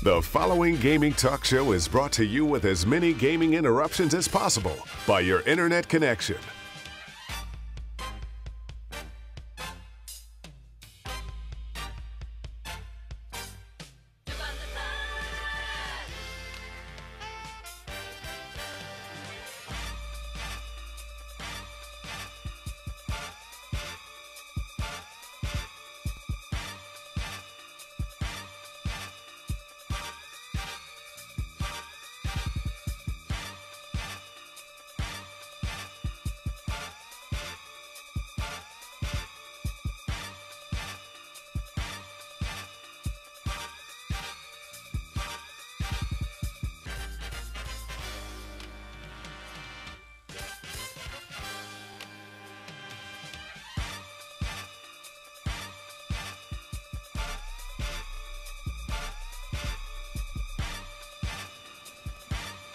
The following gaming talk show is brought to you with as many gaming interruptions as possible by your internet connection.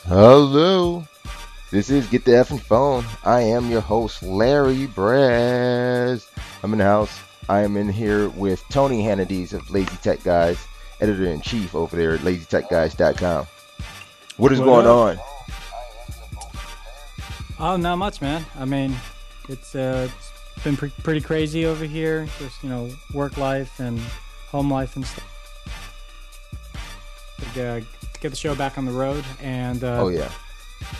Hello, this is Get the Effing Phone. I am your host, Larry Braz. I'm in the house. I am in here with Tony Hannadies of Lazy Tech Guys, editor-in-chief over there at LazyTechGuys.com. What is What going up? on? Oh, not much, man. I mean, it's been pretty crazy over here. Just work life and home life and stuff. Get the show back on the road and Oh yeah,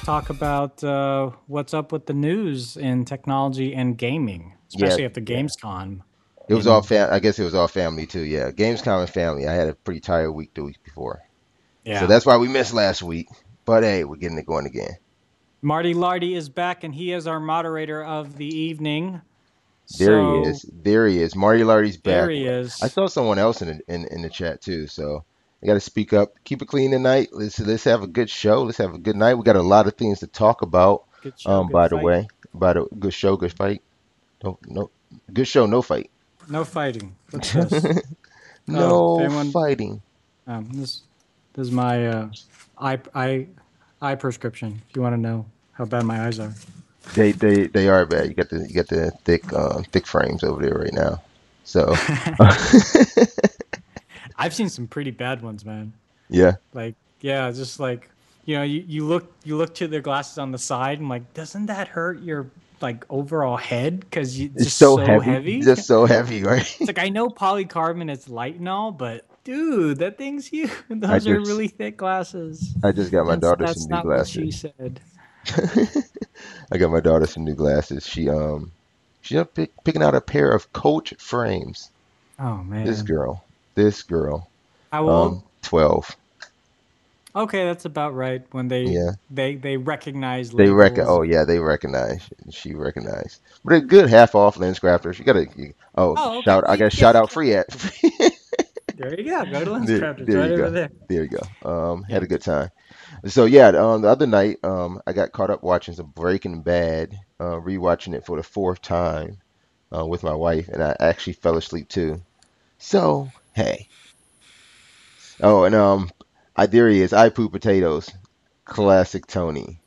talk about what's up with the news in technology and gaming, yeah, especially after yeah. Gamescom. It was all In fam. I guess it was all family too. Yeah, Gamescom and family. I had a pretty tired week the week before, so yeah, that's why we missed last week. But hey, we're getting it going again. Marty Lardy is back and he is our moderator of the evening. There he So is. There he is. Marty Lardy's there back. he I is. saw someone else in the chat too, so I got to speak up. Keep it clean tonight. Let's have a good show. Let's have a good night. We got a lot of things to talk about. Good show, good By the fight. way, by the good show, good fight. No, no, good show, no fight. No fighting. What's this? Oh, if No anyone, fighting. this is my eye eye eye prescription. If you want to know how bad my eyes are. They are bad. You got the thick frames over there right now. So I've seen some pretty bad ones, man. yeah, Like yeah, just like you look to their glasses on the side and like, doesn't that hurt your like overall head because it's it's just so so heavy, heavy? just so heavy, right? It's like I know polycarbonate is light and all, but dude, that thing's huge. I Those are just really thick glasses. I just got my daughter some That's new not what glasses. she said. I got my daughter some new glasses. She's up picking out a pair of Coach frames. Oh This man, girl, this girl, how old? 12. Okay, that's about right when they Yeah, they they recognize they reckon. labels. Oh yeah, they recognize. She recognized. But a good half off lens crafters. Oh, Oh, okay. shout! I got Yeah, shout out free at. there you go. Go to Lens There, Crafters there right you over go. there. There you go. Had Yeah. a good time. So yeah, the other night, I got caught up watching some Breaking Bad, rewatching it for the fourth time, with my wife, and I actually fell asleep too. So hey. Oh, and there he is. I poo potatoes. Classic Tony.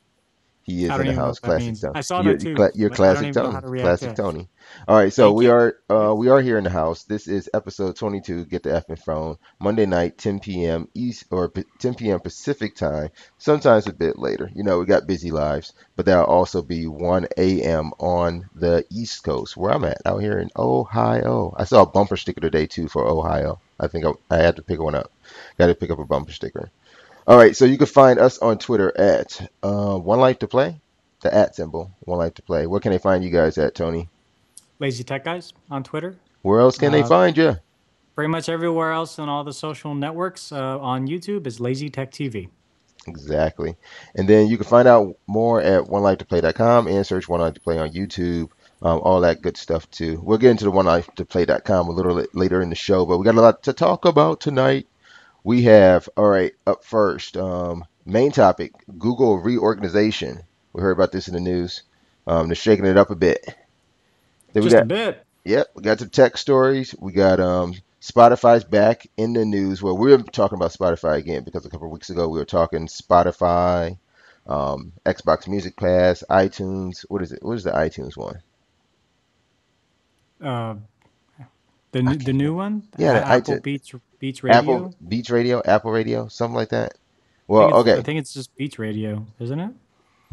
He is I in don't the even know house. what that Classic means. Tony. I saw that too, You're but I don't classic even know how Tony. to react to Classic it. Tony. All right, so Thank you. Yes. we are here in the house. This is episode 22. Get the effing phone. Monday night, 10 p.m. East or 10 p.m. Pacific time. Sometimes a bit later. You know, we got busy lives, but that'll also be 1 a.m. on the East Coast, where I'm at, out here in Ohio. I saw a bumper sticker today too for Ohio. I think I had to pick one up. Got to pick up a bumper sticker. All right, so you can find us on Twitter at One Life to Play, the at symbol, One Life to Play. Where can they find you guys at, Tony? Lazy Tech Guys on Twitter. Where else can they Uh, find you? Pretty much everywhere else on all the social networks on YouTube is Lazy Tech TV. Exactly. And then you can find out more at OneLifeToPlay.com and search One Life to Play on YouTube. All that good stuff too. We'll get into the OneLifeToPlay.com a little later in the show, but we got a lot to talk about tonight. We have, all right, up first, main topic, Google reorganization. We heard about this in the news. They're shaking it up a bit. Then we Just a got, bit. yep, we got some tech stories. We got Spotify's back in the news. Well, we're talking about Spotify again because a couple of weeks ago we were talking Spotify, Xbox Music Pass, iTunes. What is it? What is the iTunes one? Uh, I the can't new remember. one, Yeah, the Apple iTunes. Beats. Beats Apple Radio. Beats Radio, Apple Radio, something like that. I Well, think I okay. think it's just Beats Radio, isn't it?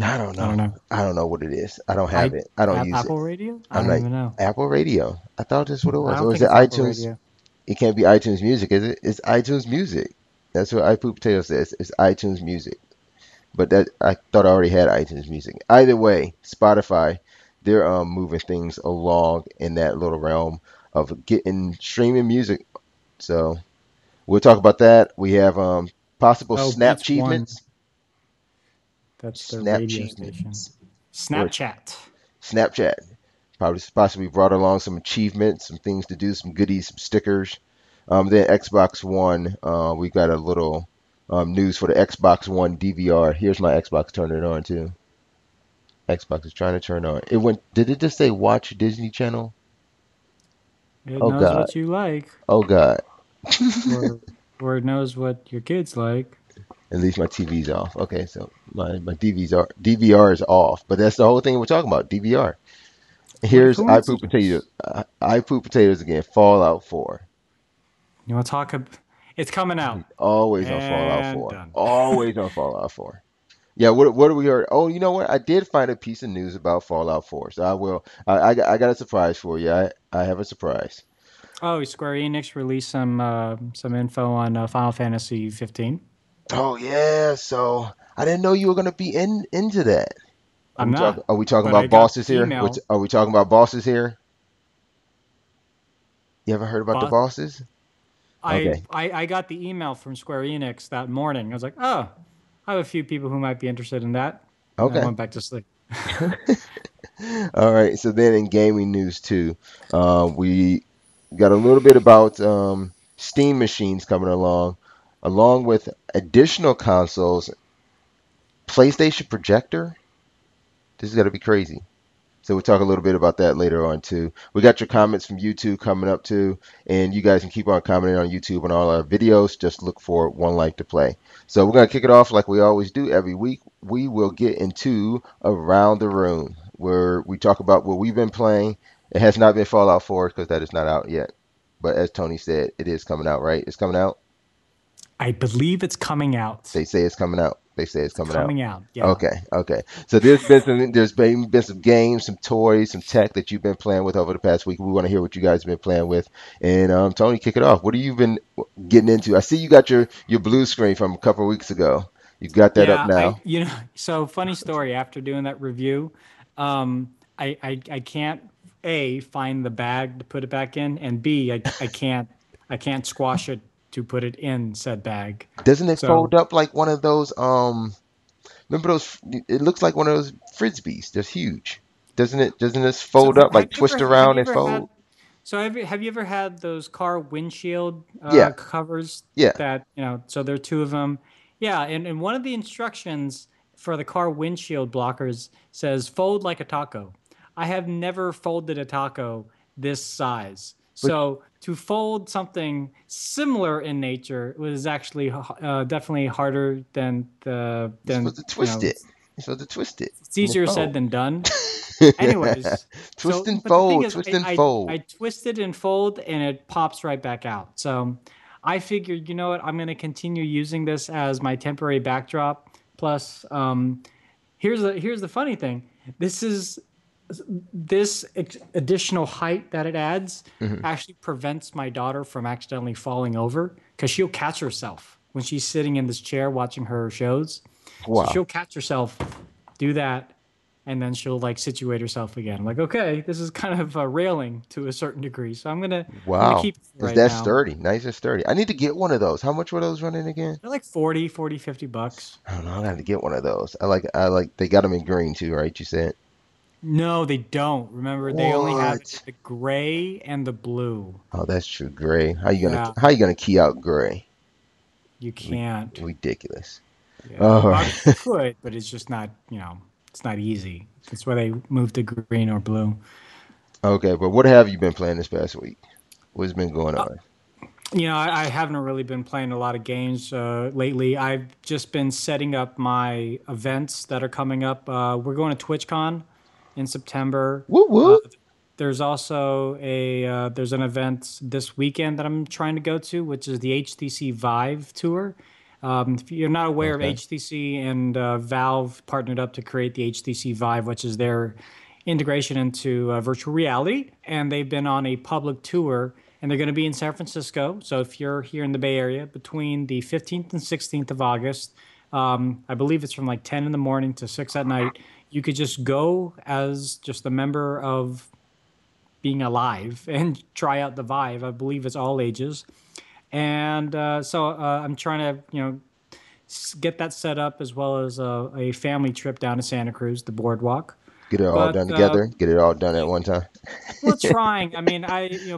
I don't I don't know. know. I don't know what it is. I don't have it. I don't use it. Apple Radio? I I'm don't like even know. Apple Radio. I thought that's what it I was. don't Or is think it it's Apple iTunes? Radio. It can't be iTunes Music, is it? It's iTunes Music. That's what iPoop Potato says. It's iTunes Music. But that I thought I already had iTunes Music. Either way, Spotify, they're moving things along in that little realm of getting streaming music. So we'll talk about that. We have possible Oh, Snap Beats One. achievements. That's their Snap radio station. achievements. Or Snapchat. Snapchat. Probably possibly brought along some achievements, some things to do, some goodies, some stickers. Then Xbox One, we got a little news for the Xbox One DVR. Here's my Xbox turning it on too. Xbox is trying to turn on. It went. Did it just say watch Disney Channel? It Oh knows God. what you like, Oh God. or or it knows what your kids like. At least my TV's off. Okay, so my DVR is off. But that's the whole thing we're talking about. DVR. What a Here's I poop potatoes. coincidence. I poop potatoes again. Fallout 4. You want to talk? It's coming out Always on Fallout and 4. done. Always on Fallout 4. Yeah, what do we heard? Oh, you know what? I did find a piece of news about Fallout 4. So I will. I got a surprise for you. I have a surprise. Oh, Square Enix released some info on Final Fantasy 15. Oh yeah. So I didn't know you were gonna be into that. I'm not, Are we talking but I about got bosses the here? email. Are we talking about bosses here? You ever heard about the But bosses? Okay. I got the email from Square Enix that morning. I was like, oh, I have a few people who might be interested in that, and I Okay. went back to sleep. All right. So then in gaming news too, we got a little bit about Steam machines coming along with additional consoles, PlayStation projector. This is gonna be crazy. So we'll talk a little bit about that later on too. We got your comments from YouTube coming up too, and you guys can keep on commenting on YouTube on all our videos. Just look for One Life to Play. So we're gonna kick it off like we always do every week. We will get into Around the Room, where we talk about what we've been playing. It has not been Fallout 4 because that is not out yet. But as Tony said, it is coming out, right? It's coming out. I believe it's coming out. They say it's coming out. They say it's It's coming out. coming out. Yeah. Okay, okay. So there's been some games, some toys, some tech that you've been playing with over the past week. We want to hear what you guys have been playing with. And Tony, kick it off. What have you been getting into? I see you got your blue screen from a couple of weeks ago. You got that up Yeah, now. so funny story. After doing that review, I can't A, find the bag to put it back in, and B, I can't squash it to put it in said bag. Doesn't it So fold up like one of those remember those it looks like one of those frisbees. They're huge. Doesn't this so fold up have like you ever twist have around you and ever had fold? so have you ever had those car windshield Yeah, covers yeah. that, so there are two of them. Yeah, and one of the instructions for the car windshield blockers says fold like a taco. I have never folded a taco this size. But So to fold something similar in nature was actually definitely harder you're supposed to twist it. it's You're supposed to twist it and it easier said fold. than done. Anyways, Twist and but the thing fold, is, twist I, and I fold. I twist it and fold, and it pops right back out. So I figured, you know what, I'm going to continue using this as my temporary backdrop. Plus, here's the funny thing. This additional height that it adds Hmm. actually prevents my daughter from accidentally falling over because she'll catch herself when she's sitting in this chair watching her shows. So Wow. she'll catch herself, do that, and then she'll like situate herself again. I'm like, okay, this is kind of a railing to a certain degree, so I'm gonna Wow. keep it for Is right that now. sturdy? Nice and sturdy. I need to get one of those. How much were those running again? They're like 40, 40, $50. I don't know. I got to get one of those. I like they got them in green too, right? You said. No, they don't. Remember, they only have it in What? the gray and the blue. Oh, that's true. Gray. Yeah, How you gonna key out gray? you Ri- can't. Ridiculous. Yeah, All well, I mean, right. you could, but it's just not. It's not easy. That's why they moved to green or blue. Okay, but what have you been playing this past week? What's been going on? I haven't really been playing a lot of games lately. I've just been setting up my events that are coming up. We're going to TwitchCon in September. Whoop Uh, whoop. There's also there's an event this weekend that I'm trying to go to, which is the HTC Vive tour. If you're not aware of Okay. HTC and Valve partnered up to create the HTC Vive, which is their integration into virtual reality, and they've been on a public tour, and they're going to be in San Francisco. So if you're here in the Bay Area between the 15th and 16th of August, I believe it's from like 10 in the morning to 6 at night. You could just go as just a member of being alive and try out the Vive. I believe it's all ages. And I'm trying to, get that set up as well as a family trip down to Santa Cruz, the boardwalk. Get it all But done together. Get it all done at one time. we're trying. I mean,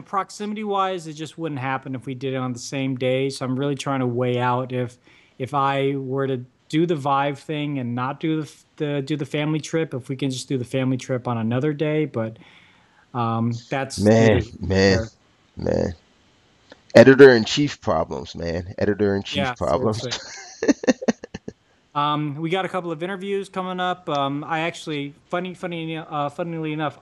proximity wise, it just wouldn't happen if we did it on the same day. So I'm really trying to weigh out if I were to do the Vive thing and not do the family trip, if we can just do the family trip on another day. But that's Man, neither here nor man, there. man. Editor in chief problems, man. Editor in chief Yeah, problems. seriously. We got a couple of interviews coming up. I actually, funnily enough,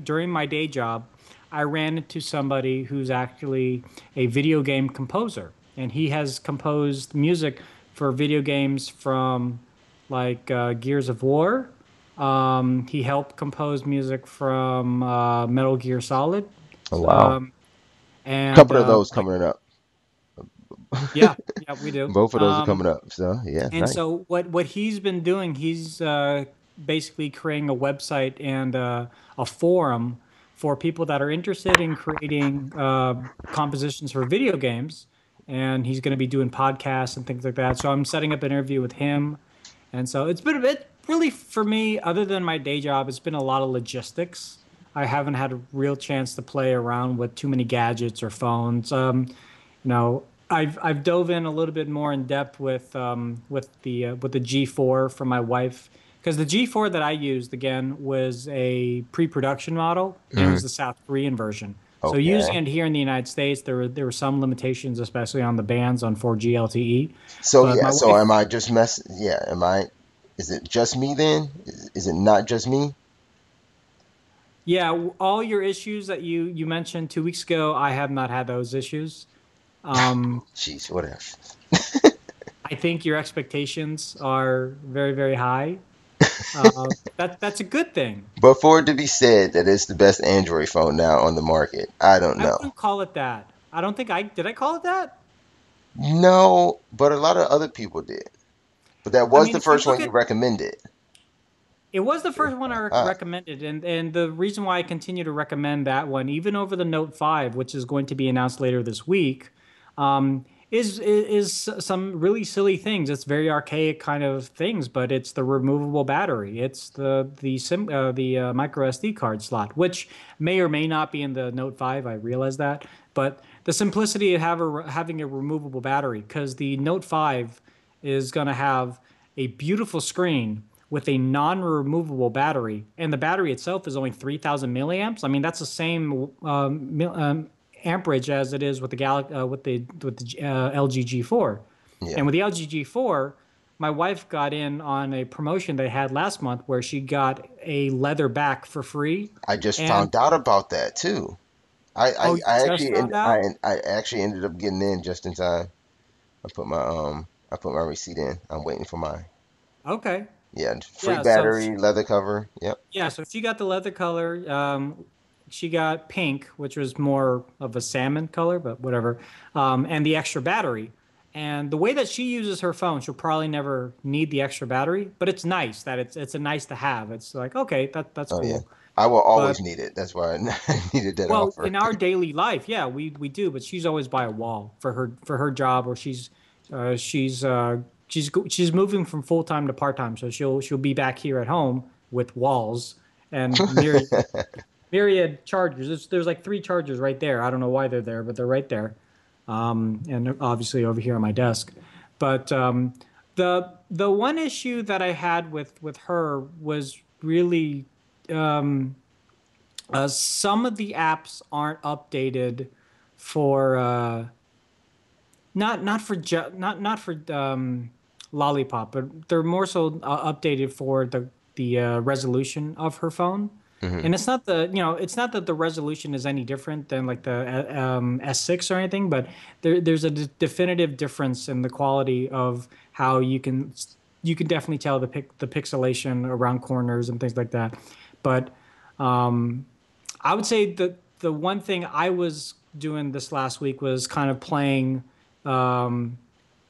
during my day job, I ran into somebody who's actually a video game composer, and he has composed music for video games from like Gears of War. He helped compose music from Metal Gear Solid, Oh, wow. um, and Couple of those like coming up. yeah, yeah, we do. Both of those are coming up. So yeah, And nice. so what he's been doing, he's basically creating a website and a forum for people that are interested in creating compositions for video games. And he's going to be doing podcasts and things like that. So I'm setting up an interview with him. And so it's been a bit really for me, other than my day job, it's been a lot of logistics. I haven't had a real chance to play around with too many gadgets or phones. I've dove in a little bit more in depth with the G4 from my wife, because the G4 that I used again was a pre-production model, and it Hmm. was the South Korean version. So using Okay. it here in the United States, there were some limitations, especially on the bands on 4G LTE. So But yeah, my so wife, am I just mess yeah, am I is it just me then? Is it not just me? yeah, all your issues that you mentioned 2 weeks ago, I have not had those issues. Um, Jeez, whatever. I think your expectations are very, very high. That's a good thing. But for it to be said that it's the best Android phone now on the market, I don't I know. wouldn't call it that. I don't think I did. I call it that. No, but a lot of other people did. But that I was mean, the if you first look one you at recommended. it, was the first one I Ah, recommended, and the reason why I continue to recommend that one, even over the Note 5, which is going to be announced later this week, is some really silly things. It's very archaic kind of things, but it's the removable battery. It's the micro SD card slot, which may or may not be in the Note 5. I realize that, but the simplicity of having a removable battery, because the Note 5 is going to have a beautiful screen with a non-removable battery, and the battery itself is only 3,000 milliamps. I mean, that's the same amperage as it is with the LG G4. yeah. And with the LG G4, my wife got in on a promotion they had last month where she got a leather back for free. I just And found out about that too. oh, you just found out? I actually ended up getting in just in time. I put my receipt in. I'm waiting for mine. Okay. Yeah, free Yeah. So battery, leather cover. Yep. yeah, so she got the leather color. She got pink, which was more of a salmon color, but whatever. And the extra battery. And the way that she uses her phone, she'll probably never need the extra battery, but it's nice that it's a nice to have. It's like, okay, that's Oh yeah. cool. I will But always need it. That's why I needed that well, offer. in our daily life, yeah, we do. But she's always by a wall for her job, or uh, she's uh, she's moving from full time to part time, so she'll be back here at home with walls and myriad chargers. There's like three chargers right there. I don't know why they're there, but they're right there. And obviously over here on my desk. But the one issue that I had with her was really some of the apps aren't updated for not for Lollipop, but they're more so updated for the resolution of her phone. Hmm. And it's not it's not that the resolution is any different than like the S6 or anything, but there's a definitive difference in the quality of how you can definitely tell the pixelation around corners and things like that. But um, I would say that the one thing I was doing this last week was kind of um,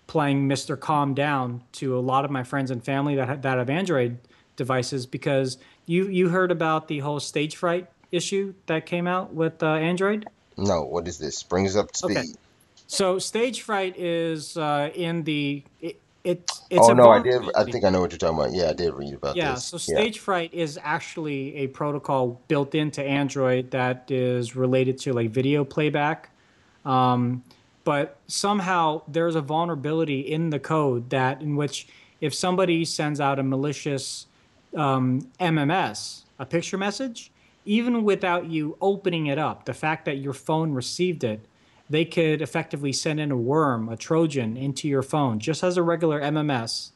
playing Mr. Calm Down to a lot of my friends and family that have Android devices, because you heard about the whole stage fright issue that came out with Android. No, what is this? Brings up to Okay, speed. so stage fright is it's Oh a no, I did. I vulnerability. think I know what you're talking about. Yeah, I did read about Yeah, this. so Yeah. stage fright is actually a protocol built into Android that is related to like video playback. Um, but somehow there's a vulnerability in the code that in which if somebody sends out a malicious MMS, a picture message, even without you opening it up, the fact that your phone received it, they could effectively send in a worm, a Trojan into your phone just as a regular MMS,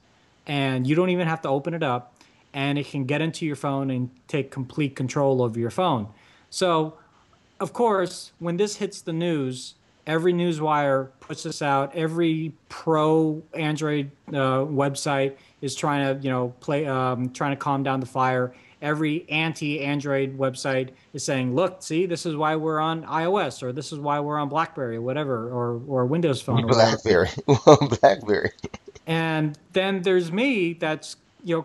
and you don't even have to open it up, and it can get into your phone and take complete control over your phone. So of course, when this hits the news, every newswire puts this out. Every pro Android website is trying to, trying to calm down the fire. Every anti-Android website is saying, "Look, see, this is why we're on iOS, or this is why we're on BlackBerry, or whatever, or Windows Phone, or whatever." BlackBerry. BlackBerry. And then there's me that's,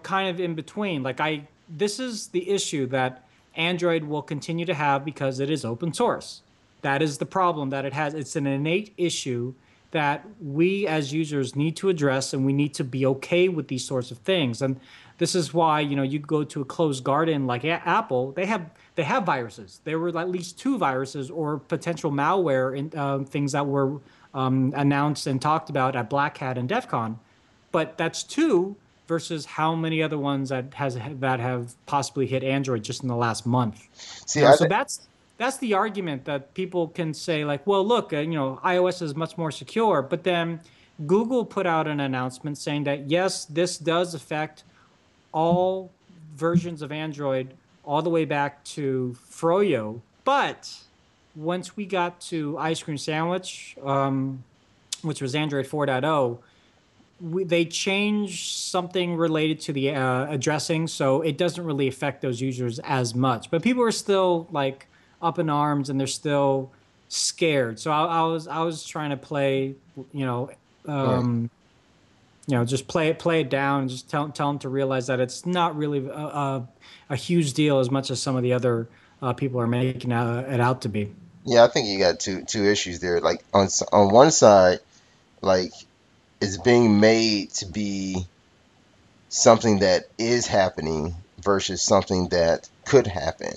kind of in between. Like this is the issue that Android will continue to have because it is open source. That is the problem that it has. It's an innate issue that we as users need to address, and we need to be okay with these sorts of things. And this is why, you go to a closed garden like Apple, they have viruses. There were at least two viruses or potential malware in things that were announced and talked about at Black Hat and DEF CON, but that's two versus how many other ones that have possibly hit Android just in the last month. See, So that's the argument that people can say, like, well, look, iOS is much more secure, but then Google put out an announcement saying that yes, this does affect all versions of Android all the way back to Froyo, but once we got to Ice Cream Sandwich, which was Android 4.0, they changed something related to the addressing, so it doesn't really affect those users as much. But people are still like up in arms, and they're still scared. So I was trying to play, you know, right. um, just play it down, and just tell them to realize that it's not really a huge deal as much as some of the other people are making it out to be. Yeah, I think you got two issues there. Like on one side, like it's being made to be something that is happening versus something that could happen.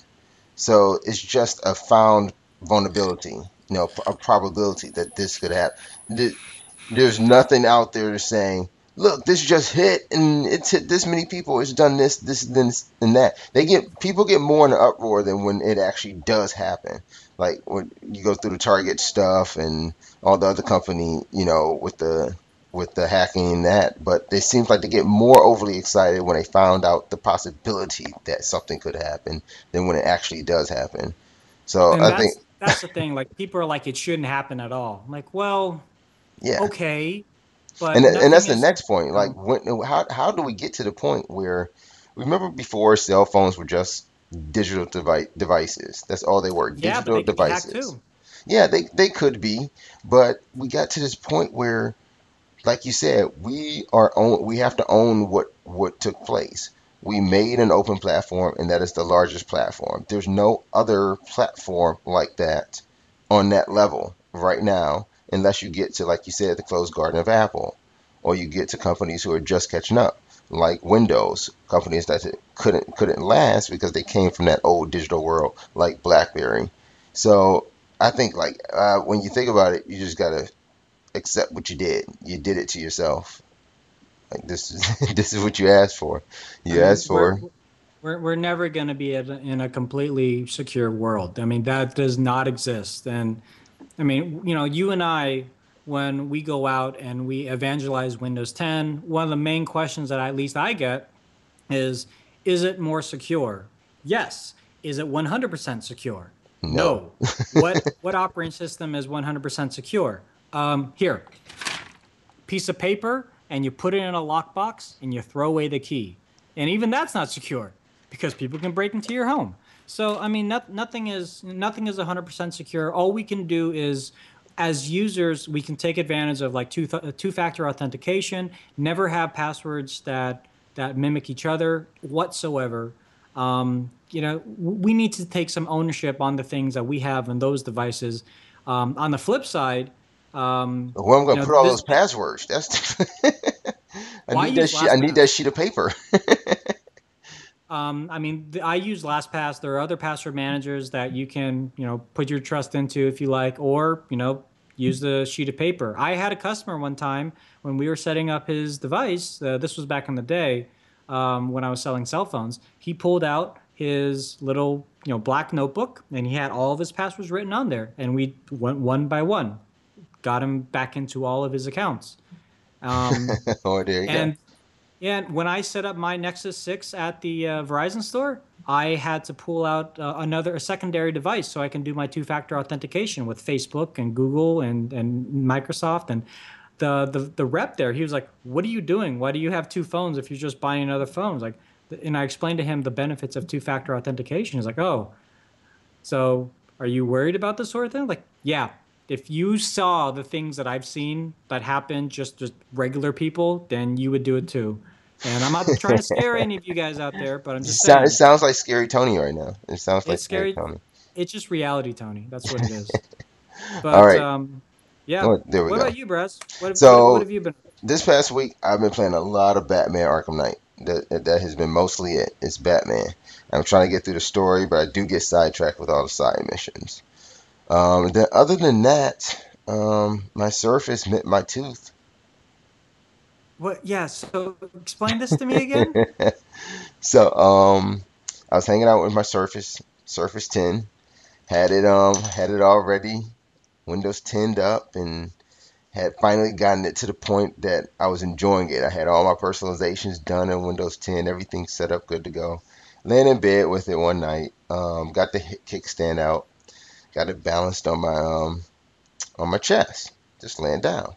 So it's just a found vulnerability, a probability that this could happen. There's nothing out there saying, look, this just hit and it's hit this many people. It's done this, and that. People get more in an uproar than when it actually does happen. Like when you go through the Target stuff and all the other company, with the hacking and that, but they seem like they get more overly excited when they found out the possibility that something could happen than when it actually does happen. So And I think, that's the thing. Like, people are like, it shouldn't happen at all. I'm like, well, yeah, okay, and but and that's nothing the is. next point. Like, how do we get to the point where, remember before cell phones were just digital devices? That's all they were, Yeah, but digital they could be hacked devices. too. Yeah, they could be, but we got to this point where, like you said, we have to own what took place. We made an open platform, and that is the largest platform. There's no other platform like that on that level right now, unless you get to, like you said, the closed garden of Apple, or you get to companies who are just catching up, like Windows, companies that couldn't last because they came from that old digital world, like BlackBerry. So I think, like, when you think about it, you just gotta accept what you did. You did it to yourself. Like, this is this is what you asked for. I You mean, asked for. we're never going to be in a completely secure world. I mean, that does not exist. And I mean, you and I, when we go out and we evangelize Windows 10, one of the main questions that at least I get is it more secure? Yes. Is it 100% secure? No. No. What operating system is 100% secure? Here, piece of paper, and you put it in a lockbox and you throw away the key. And even that's not secure because people can break into your home. So I mean, nothing is 100% secure. All we can do is, as users, we can take advantage of like two-factor authentication. Never have passwords that mimic each other whatsoever. We need to take some ownership on the things that we have on those devices. On the flip side, Where I'm gonna put all this those passwords? That's I well, I need that use sheet. I need that LastPass. sheet of paper. I use LastPass. There are other password managers that you can, put your trust into if you like, or, use the sheet of paper. I had a customer one time when we were setting up his device. This was back in the day when I was selling cell phones. He pulled out his little, black notebook and he had all of his passwords written on there. And we went one by one, got him back into all of his accounts. Um, Oh, there you go. and yeah, when I set up my Nexus 6 at the Verizon store, I had to pull out a secondary device so I can do my two-factor authentication with Facebook and Google and Microsoft. And the rep there, he was like, "What are you doing? Why do you have two phones if you're just buying another phone?" Like, and I explained to him the benefits of two-factor authentication. He's like, "Oh, so are you worried about this sort of thing?" Like, yeah. If you saw the things that I've seen that happen just regular people, then you would do it too. And I'm not trying to scare any of you guys out there, but I'm just It saying sounds like Scary Tony right now. It sounds like it's Scary scary. Tony. It's just reality, Tony. That's what it is. All But right. yeah. Oh, there we What go. about you, Braz? What So have you been? this past week, I've been playing a lot of Batman Arkham Knight. That has been mostly it. It's Batman. I'm trying to get through the story, but I do get sidetracked with all the side missions. Then other than that, my Surface met my tooth. What? Yeah. So explain this to me again. So I was hanging out with my Surface 10. Had it already Windows 10'd up and had finally gotten it to the point that I was enjoying it. I had all my personalizations done in Windows 10, everything set up, good to go. Laying in bed with it one night, got the kickstand out, got it balanced on my chest, just laying down,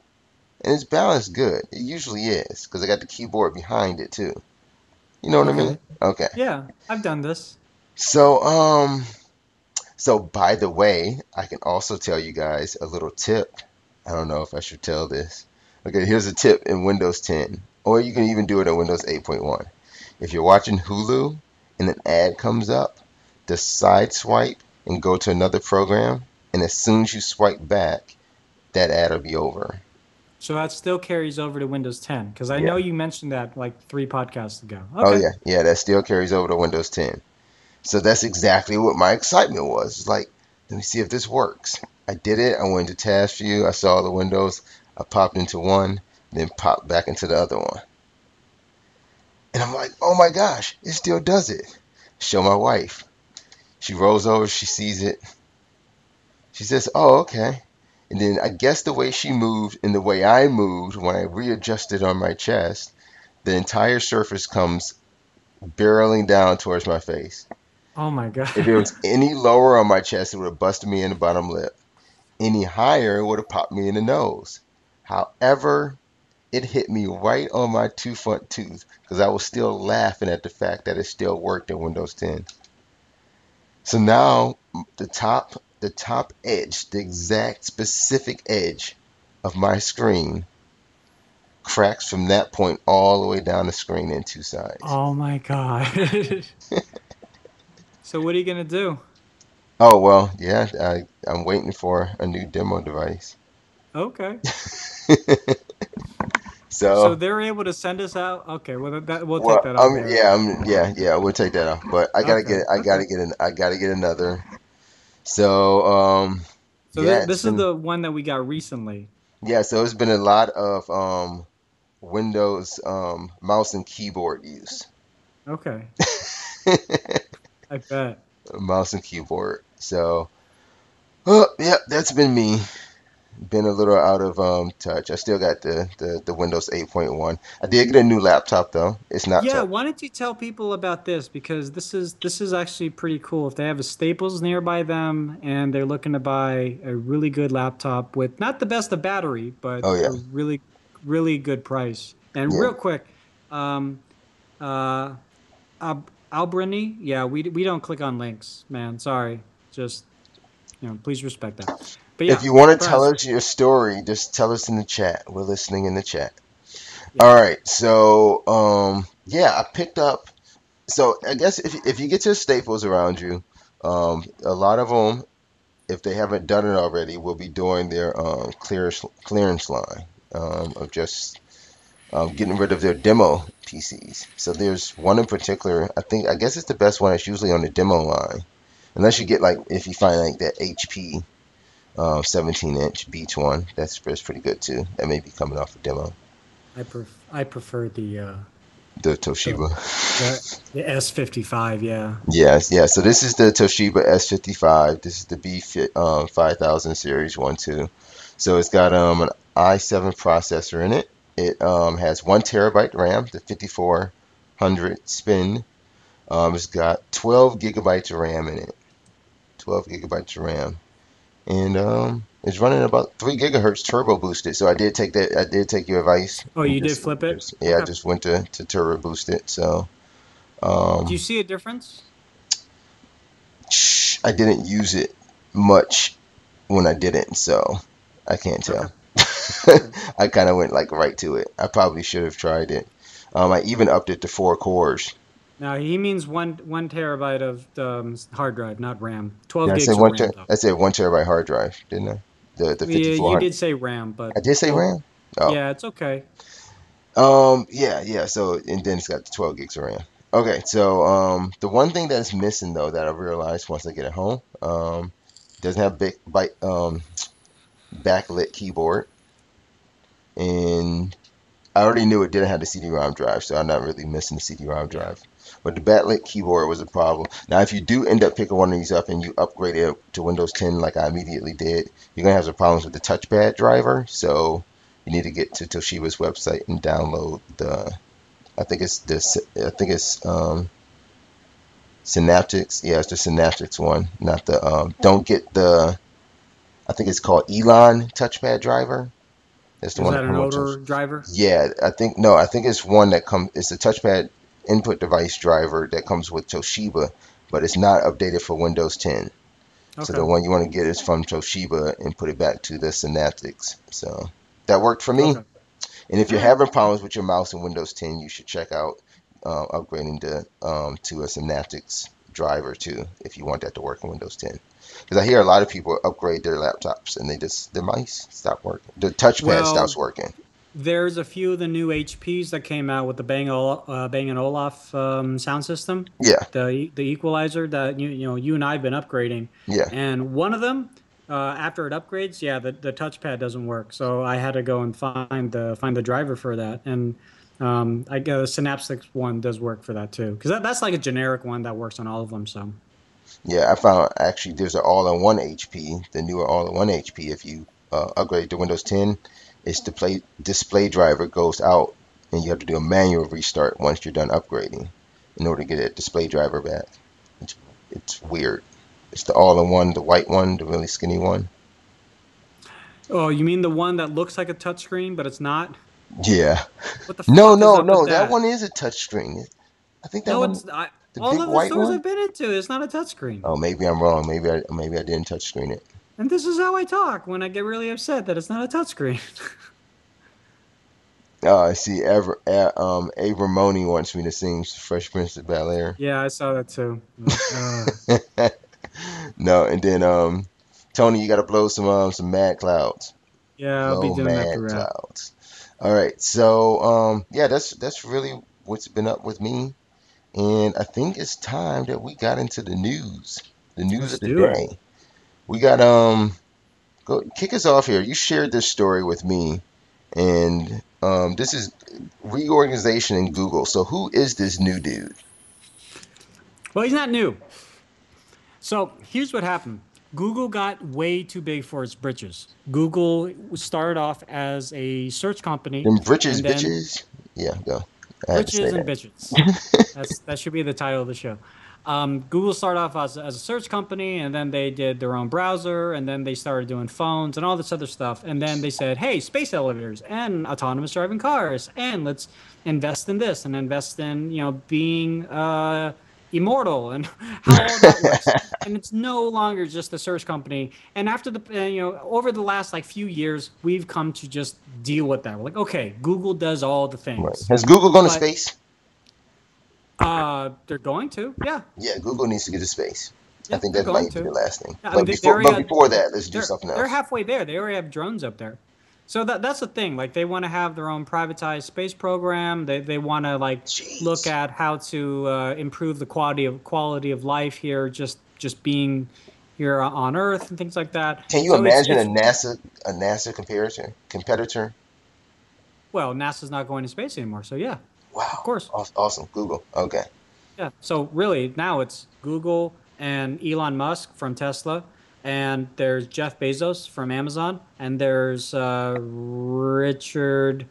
and it's balanced good. It usually is because I got the keyboard behind it too. You know what I mean? Okay. Okay. Yeah, I've done this. So so by the way, I can also tell you guys a little tip. I don't know if I should tell this. Okay, here's a tip in Windows 10, or you can even do it in Windows 8.1. If you're watching Hulu and an ad comes up, just side swipe and go to another program, and as soon as you swipe back, that ad will be over. So that still carries over to Windows 10 because I Yeah. know you mentioned that like 3 podcasts ago. Oh Okay. yeah, yeah, that still carries over to Windows 10. So that's exactly what my excitement was. It's like, let me see if this works. I did it. I went to task view. I saw the windows. I popped into one, then popped back into the other one. And I'm like, oh my gosh, it still does it. Show my wife. She rolls over. She sees it. She says, oh, okay. And then I guess the way she moved and the way I moved when I readjusted on my chest, the entire surface comes barreling down towards my face. Oh my God. If it was any lower on my chest, it would have busted me in the bottom lip. Any higher, it would have popped me in the nose. However, it hit me right on my two front tooth because I was still laughing at the fact that it still worked in Windows 10. So now the top edge, the exact specific edge of my screen cracks from that point all the way down the screen in two sides. Oh my God. So what are you gonna do? Oh well, yeah, I'm waiting for a new demo device. Okay. So So, they're able to send us out. Okay, well we'll take well, that off air. yeah, we'll take that off. But Okay. Okay. I gotta get another. So, So yeah, this is the one that we got recently. so it's been a lot of Windows mouse and keyboard use. Okay. I bet. Mouse and keyboard. So, oh, yeah, that's been me. Been a little out of touch. I still got the Windows 8.1. I did get a new laptop though. It's not Yeah, touch. why don't you tell people about this? Because this is actually pretty cool. If they have a Staples nearby them and they're looking to buy a really good laptop with not the best of battery, but Oh yeah, a really good price. And yeah. real quick, um, uh, Alberni, yeah, we don't click on links, man. Sorry, just please respect that. But If yeah, you want to tell Praz, us your story, just tell us in the chat. We're listening in the chat. yeah. All right. So yeah, I picked up. So I guess if you get to Staples around you, a lot of them, if they haven't done it already, will be doing their clearance line of just getting rid of their demo PCs. So there's one in particular. I guess it's the best one. It's usually on the demo line, unless you get like if you find like that HP 17-inch Beach one. That's pretty good too. That may be coming off a demo. I prefer The the Toshiba. the the S55. Yeah. Yes, yeah. So this is the Toshiba S55. This is the B5000 series one two. So it's got an i7 processor in it. It has 1 terabyte RAM, the 5400 spin. It's got 12 gigabytes of RAM in it. 12 gigabytes of RAM. And it's running about 3 gigahertz turbo boosted. So I did take that. I did take your advice Oh, and you did flip it? yeah, I Okay. just went to turbo boost it. So Do you um, see a difference? I didn't use it much when I didn't, so I can't Okay. tell. All right. I kind of went like right to it. I probably should have tried it. I even upped it to 4 cores. Now he means one terabyte of hard drive, not RAM. Did 12 I say gigs of RAM though. I said 1 terabyte hard drive, didn't I? The Yeah, you 5400. did say RAM, but I did say oh, RAM. Oh, yeah, it's okay. yeah. So and then it's got the 12 gigs of RAM. Okay, so the one thing that's missing though that I realized once I get it home, doesn't have big byte backlit keyboard, and I already knew it didn't have the CD-ROM drive, so I'm not really missing the CD-ROM Yeah. drive. But the backlit keyboard was a problem. Now, if you do end up picking one of these up and you upgrade it to Windows 10 like I immediately did, you're gonna have some problems with the touchpad driver. So you need to get to Toshiba's website and download the. I think it's this. I think it's Synaptics. Yeah, it's the Synaptics one, not the. Don't get the. I think it's called Elon touchpad driver. That's the Is one that that an comes with older driver? Yeah, I think no, I think it's one that comes. It's a touchpad input device driver that comes with Toshiba, but it's not updated for Windows 10. So the Okay. one you want to get is from Toshiba and put it back to the Synaptics. So that worked for me. Okay. And if All you're right. having problems with your mouse in Windows 10, you should check out upgrading to a Synaptics driver too, if you want that to work in Windows 10. Because I hear a lot of people upgrade their laptops and their mice stop working. The touchpad stops Well, working. there's a few of the new HPs that came out with the Bang& and Olufsen sound system, Yeah, the equalizer that you and I have been upgrading, yeah. and one of them after it upgrades, yeah, the touchpad doesn't work, so I had to go and find the driver for that, and I guess Synaptics one does work for that too, because that's like a generic one that works on all of them. So Yeah, I found actually there's an all-in-one HP, the newer all-in-one HP. If you upgrade to Windows 10, its display driver goes out, and you have to do a manual restart once you're done upgrading in order to get that display driver back. It's, it's weird. It's the all-in-one, the white one, the really skinny one. oh, you mean the one that looks like a touchscreen but it's not? Yeah. What the No, fuck is no, up with no. That that? one is a touchscreen. I think that No, one, it's I, the all big of the white stores one. I've been into, it's not a touchscreen. Oh, maybe I'm wrong. Maybe I didn't touch screen it. And this is how I talk when I get really upset that it's not a touchscreen. I see. A. Ramoni wants me to sing Fresh Prince of Bel-Air. Yeah, I saw that too. No, and then Tony, you gotta blow some mad clouds. Yeah, I'll be Blow doing that mad throughout. clouds. All right, so yeah, that's really what's been up with me, and I think it's time that we got into the news Let's of the do it. day. We got go kick us off here. You shared this story with me, and this is reorganization in Google. So who is this new dude? Well, he's not new. So here's what happened. Google got way too big for its britches. Google started off as a search company, Them britches, and then bitches. Yeah, go. I had to say britches and that. bitches. That should be the title of the show. Google started off as a search company, and then they did their own browser, and then they started doing phones and all this other stuff. And then they said, "Hey, space elevators and autonomous driving cars, and let's invest in this and invest in being immortal and how all that works." And it's no longer just a search company. And after over the last like few years, we've come to just deal with that. We're like, okay, Google does all the Right. things, Has Google gone to but space? they're going to, yeah, Yeah, Google needs to get to space. I yeah, think they're that going might be the to. last thing. Yeah, I mean, But they before, already but had, before that, let's do they're something they're else. halfway there. They already have drones up there. So that's the thing. Like they want to have their own privatized space program. They want to like look Jeez. at how to improve the quality of life here, just being here on Earth and things like that. Can you So it's imagine it's a NASA competitor? well, NASA's not going to space anymore. So yeah, of Wow. course. Awesome. Google. Okay. Yeah. So really, now it's Google and Elon Musk from Tesla, and there's Jeff Bezos from Amazon, and there's Richard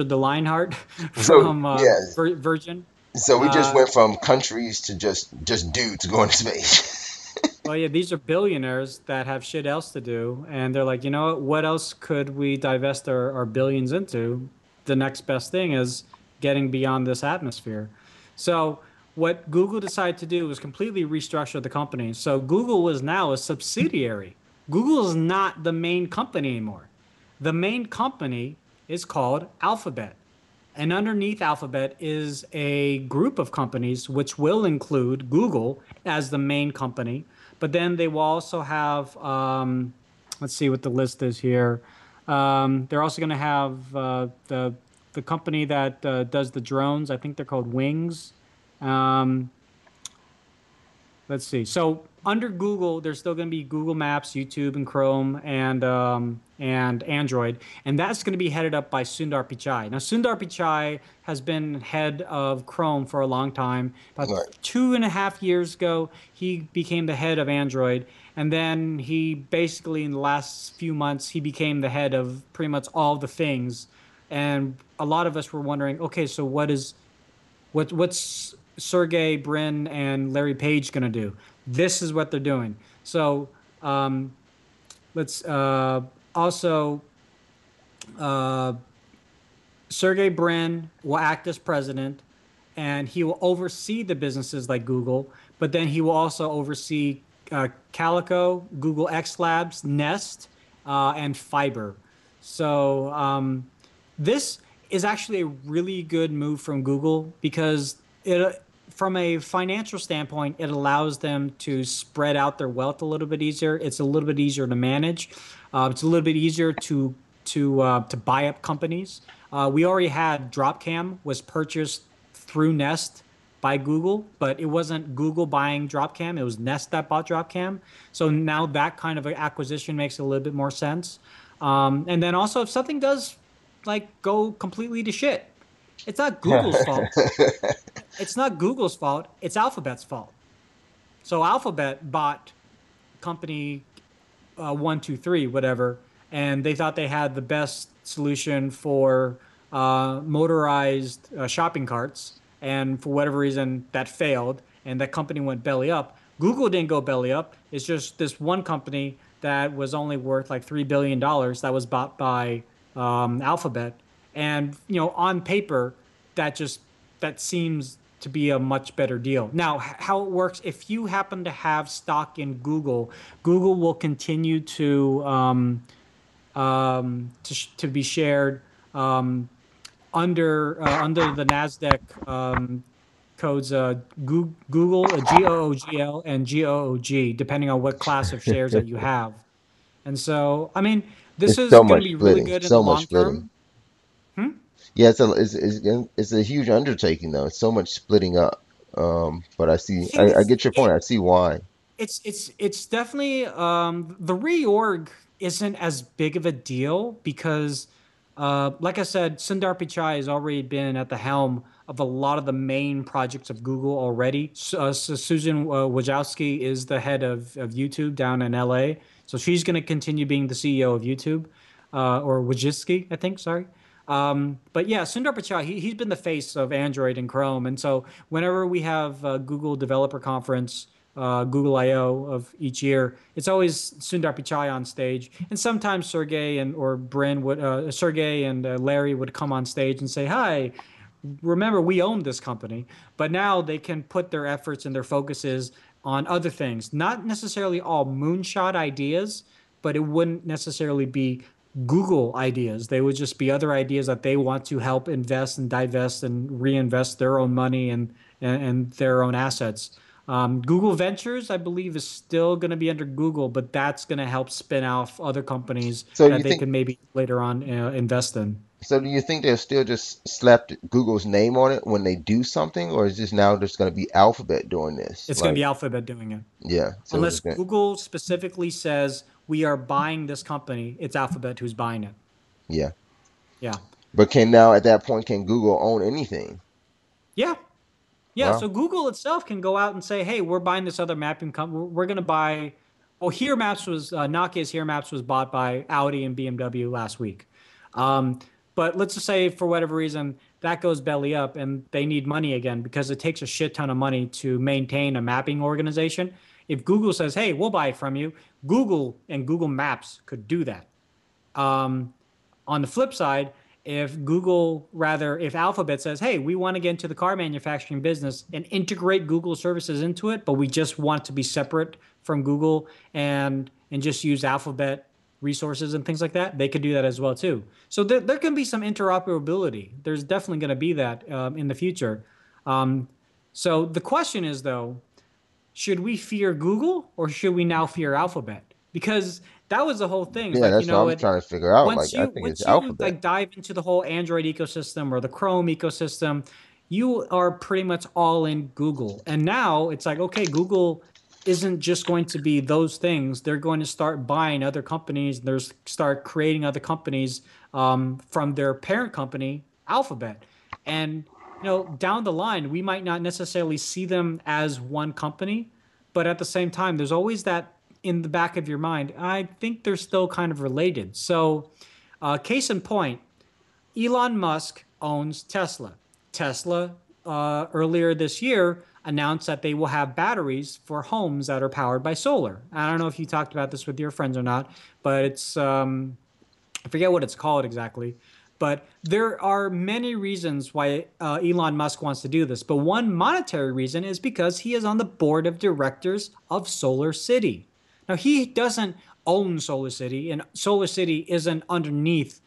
the Lionheart So from yeah. Virgin. So we just Uh, went from countries to just dudes going to space. well, yeah, these are billionaires that have shit else to do, and they're like, you know what else could we divest our billions into? The next best thing is getting beyond this atmosphere. So what Google decided to do was completely restructure the company. So Google is now a subsidiary. Google is not the main company anymore. The main company is called Alphabet. And underneath Alphabet is a group of companies, which will include Google as the main company. But then they will also have, let's see what the list is here. They're also going to have the company that does the drones. I think they're called Wings. Um, Let's see. So under Google, there's still going to be Google Maps, YouTube, and Chrome, and Android, and that's going to be headed up by Sundar Pichai. Now, Sundar Pichai has been head of Chrome for a long time. About Right. 2.5 years ago, he became the head of Android, and then he basically, in the last few months, he became the head of pretty much all the things. And a lot of us were wondering, okay, so what's Sergey Brin and Larry Page going to do? This is what they're doing. So um, let's also uh, Sergey Brin will act as president, and he will oversee the businesses like Google, but then he will also oversee Calico, Google X Labs, Nest, and Fiber. So this is actually a really good move from Google because from a financial standpoint, it allows them to spread out their wealth a little bit easier. It's a little bit easier to manage. It's a little bit easier to buy up companies. We already had Dropcam was purchased through Nest by Google, but it wasn't Google buying Dropcam. It was Nest that bought Dropcam. So now that kind of acquisition makes a little bit more sense. And then also, if something does like go completely to shit, it's not Google's fault. It's not Google's fault. It's Alphabet's fault. So Alphabet bought company 123, whatever, and they thought they had the best solution for motorized shopping carts, and for whatever reason that failed, and that company went belly up. Google didn't go belly up. It's just this one company that was only worth like $3 billion that was bought by Alphabet, and on paper, that seems to be a much better deal. Now, how it works, if you happen to have stock in Google, Google will continue to be shared under the Nasdaq codes Google, GOOGL, and GOOG, depending on what class of shares that you have. And so, I mean, this It's is so going to much be really splitting. good in the So much long splitting. term. Hmm? Yeah, it's a huge undertaking though. It's so much splitting up. But Thing I is, get your point. I see why. it's definitely the reorg isn't as big of a deal because Like I said, Sundar Pichai has already been at the helm of a lot of the main projects of Google already. So Susan Wojcicki is the head of YouTube down in LA. So she's going to continue being the CEO of YouTube, or Wojcicki, I think. Sorry. But yeah, Sundar Pichai, he's been the face of Android and Chrome. And so whenever we have Google Developer Conference, Google I/O of each year, it's always Sundar Pichai on stage, and sometimes Sergey and or Bryn would Sergey and Larry would come on stage and say, "Hi, remember we own this company," but now they can put their efforts and their focuses on other things, not necessarily all moonshot ideas, but it wouldn't necessarily be Google ideas. They would just be other ideas that they want to help invest and divest and reinvest their own money and their own assets. Google Ventures, I believe, is still going to be under Google, but that's going to help spin off other companies So that you they think can maybe later on invest in. so do you think they'll still just slap Google's name on it when they do something, or is this now just going to be Alphabet doing this? It's going to Like, be Alphabet doing it. yeah. So it's Unless just gonna, Google specifically says we are buying this company, it's Alphabet who's buying it. yeah. Yeah. But can now at that point can Google own anything? Yeah. Yeah. Wow. So Google itself can go out and say, hey, we're buying this other mapping company. We're going to buy. Well, Here Maps was Nokia's Here Maps was bought by Audi and BMW last week. Um, but let's just say for whatever reason that goes belly up and they need money again because it takes a shit ton of money to maintain a mapping organization. If Google says, hey, we'll buy it from you, Google and Google Maps could do that. Um, on the flip side, if Alphabet says, hey, we want to get into the car manufacturing business and integrate Google services into it, but we just want to be separate from Google and just use Alphabet resources and things like that, they could do that as well too. So there can be some interoperability. There's definitely going to be that in the future. So the question is though, should we fear Google or should we now fear Alphabet? Because that was the whole thing. It's Yeah, like, that's what I'm trying to figure out. Like, I think it's once you Alphabet. like dive into the whole Android ecosystem or the Chrome ecosystem, you are pretty much all in Google. And now it's like, okay, Google isn't just going to be those things. They're going to start buying other companies. Start creating other companies from their parent company, Alphabet. And down the line, we might not necessarily see them as one company, but at the same time, there's always that in the back of your mind. I think they're still kind of related. So, case in point, Elon Musk owns Tesla. Tesla earlier this year announced that they will have batteries for homes that are powered by solar. I don't know if you talked about this with your friends or not, but it's I forget what it's called exactly. But there are many reasons why Elon Musk wants to do this. But one monetary reason is because he is on the board of directors of Solar City. Now, he doesn't own Solar City, and Solar City isn't underneath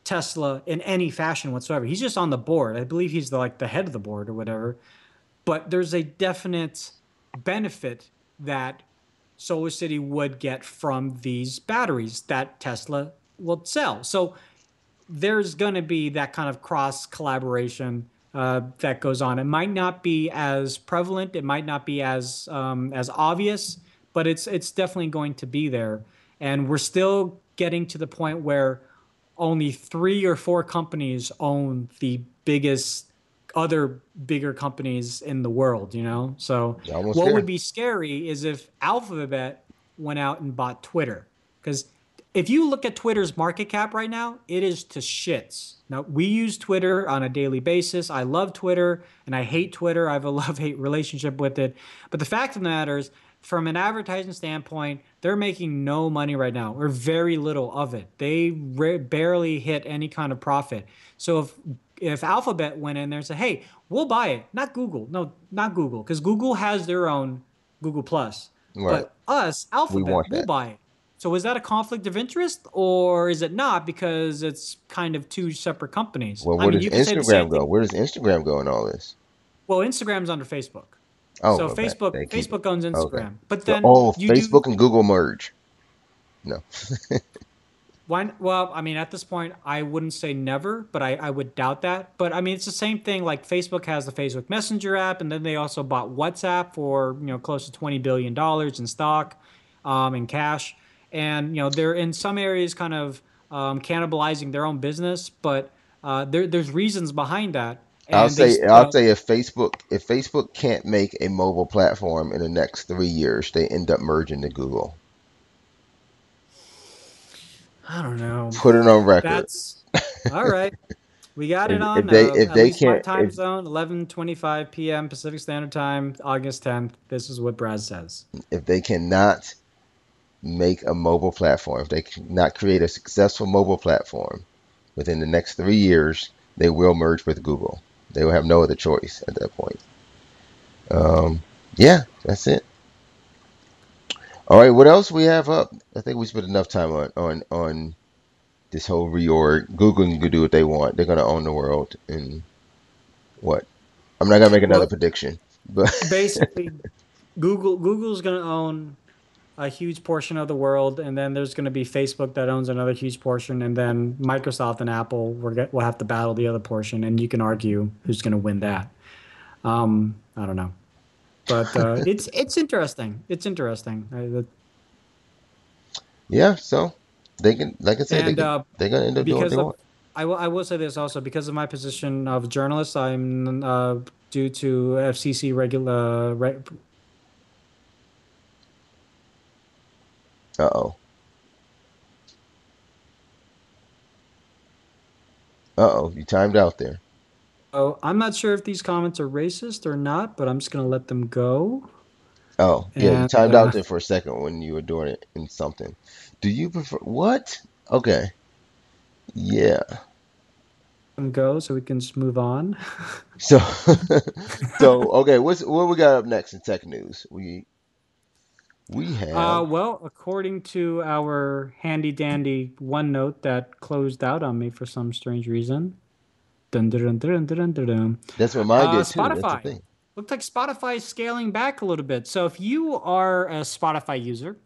Tesla in any fashion whatsoever. He's just on the board. I believe he's the head of the board or whatever. But there's a definite benefit that Solar City would get from these batteries that Tesla will sell. So there's going to be that kind of cross collaboration that goes on. It might not be as prevalent. It might not be as obvious, but it's definitely going to be there. And we're still getting to the point where only 3 or 4 companies own the other bigger companies in the world, So You're almost what there. would be scary is if Alphabet went out and bought Twitter. Because if you look at Twitter's market cap right now, it is to shits. Now, we use Twitter on a daily basis. I love Twitter and I hate Twitter. I have a love-hate relationship with it. But the fact of the matter is, from an advertising standpoint, they're making no money right now, or very little of it. They barely hit any kind of profit. So if Alphabet went in there and said, hey, we'll buy it, not Google. No, not Google, because Google has their own Google Plus. Right. But us, We Alphabet, want we'll that. buy it. So is that a conflict of interest, or is it not because it's kind of 2 separate companies? Well, I where mean, does you could say the same Instagram go? thing. Where does Instagram go in all this? Well, Instagram's under Facebook. Oh, So well, Facebook they keep it. Facebook owns Okay. Instagram. But So, then you do Facebook and Google merge. No. Why? Well, I mean, at this point, I wouldn't say never, but I would doubt that. But I mean, it's the same thing. Like Facebook has the Facebook Messenger app, and then they also bought WhatsApp for close to $20 billion in stock, in cash. And they're in some areas kind of cannibalizing their own business, but there's reasons behind that, I'll and say I'll say if Facebook can't make a mobile platform in the next 3 years, they end up merging to Google. I don't know. Put it on record. That's all right. We got it If on they if at they least my can't time if zone, 11:25 p.m. Pacific Standard Time, August 10th. This is what Brad says. if they cannot make a mobile platform, if they cannot create a successful mobile platform within the next 3 years, they will merge with Google. They will have no other choice at that point. Yeah, that's it. All right, what else we have up? I think we spent enough time on this whole reorg. Google can do what they want. They're gonna own the world. And what? I'm not gonna make another Well, prediction, but basically, Google's going to own a huge portion of the world, and then there's going to be Facebook that owns another huge portion, and then Microsoft and Apple will have to battle the other portion, and you can argue who's going to win that. I don't know, but it's interesting. It's interesting. yeah. So they can, like I said, And they're gonna end up doing what because they of want. I will say this also because of my position of journalist, I'm due to FCC regular Uh-oh. Uh-oh. You timed out there. Oh, I'm not sure if these comments are racist or not, but I'm just gonna let them go. Oh, yeah, you And timed out there for a second when you were doing it in something. Do you prefer what? Okay. Yeah. them go so we can just move on. So so okay, what we got up next in tech news? We have Well, according to our handy dandy OneNote that closed out on me for some strange reason. Dun, dun, dun, dun, dun, dun, dun. that's what mine did too. That's the Spotify. thing. Looked like Spotify is scaling back a little bit. So if you are a Spotify user,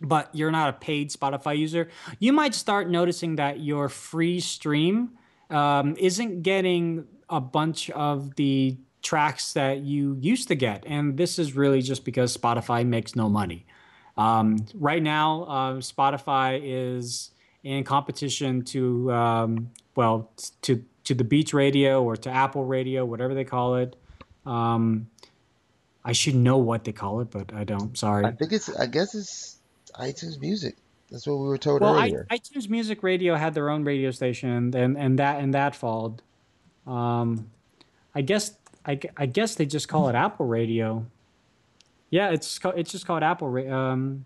but you're not a paid Spotify user, you might start noticing that your free stream isn't getting a bunch of the tracks that you used to get. And this is really just because Spotify makes no money. Right now, Spotify is in competition to, well, to the Beats Radio or to Apple Radio, whatever they call it. Um, I should know what they call it, but I don't. Sorry. I guess it's iTunes Music. That's what we were told Well, earlier. iTunes Music Radio had their own radio station, and that followed. Um, I guess I guess they just call it Apple Radio. Yeah, it's just called Apple Radio?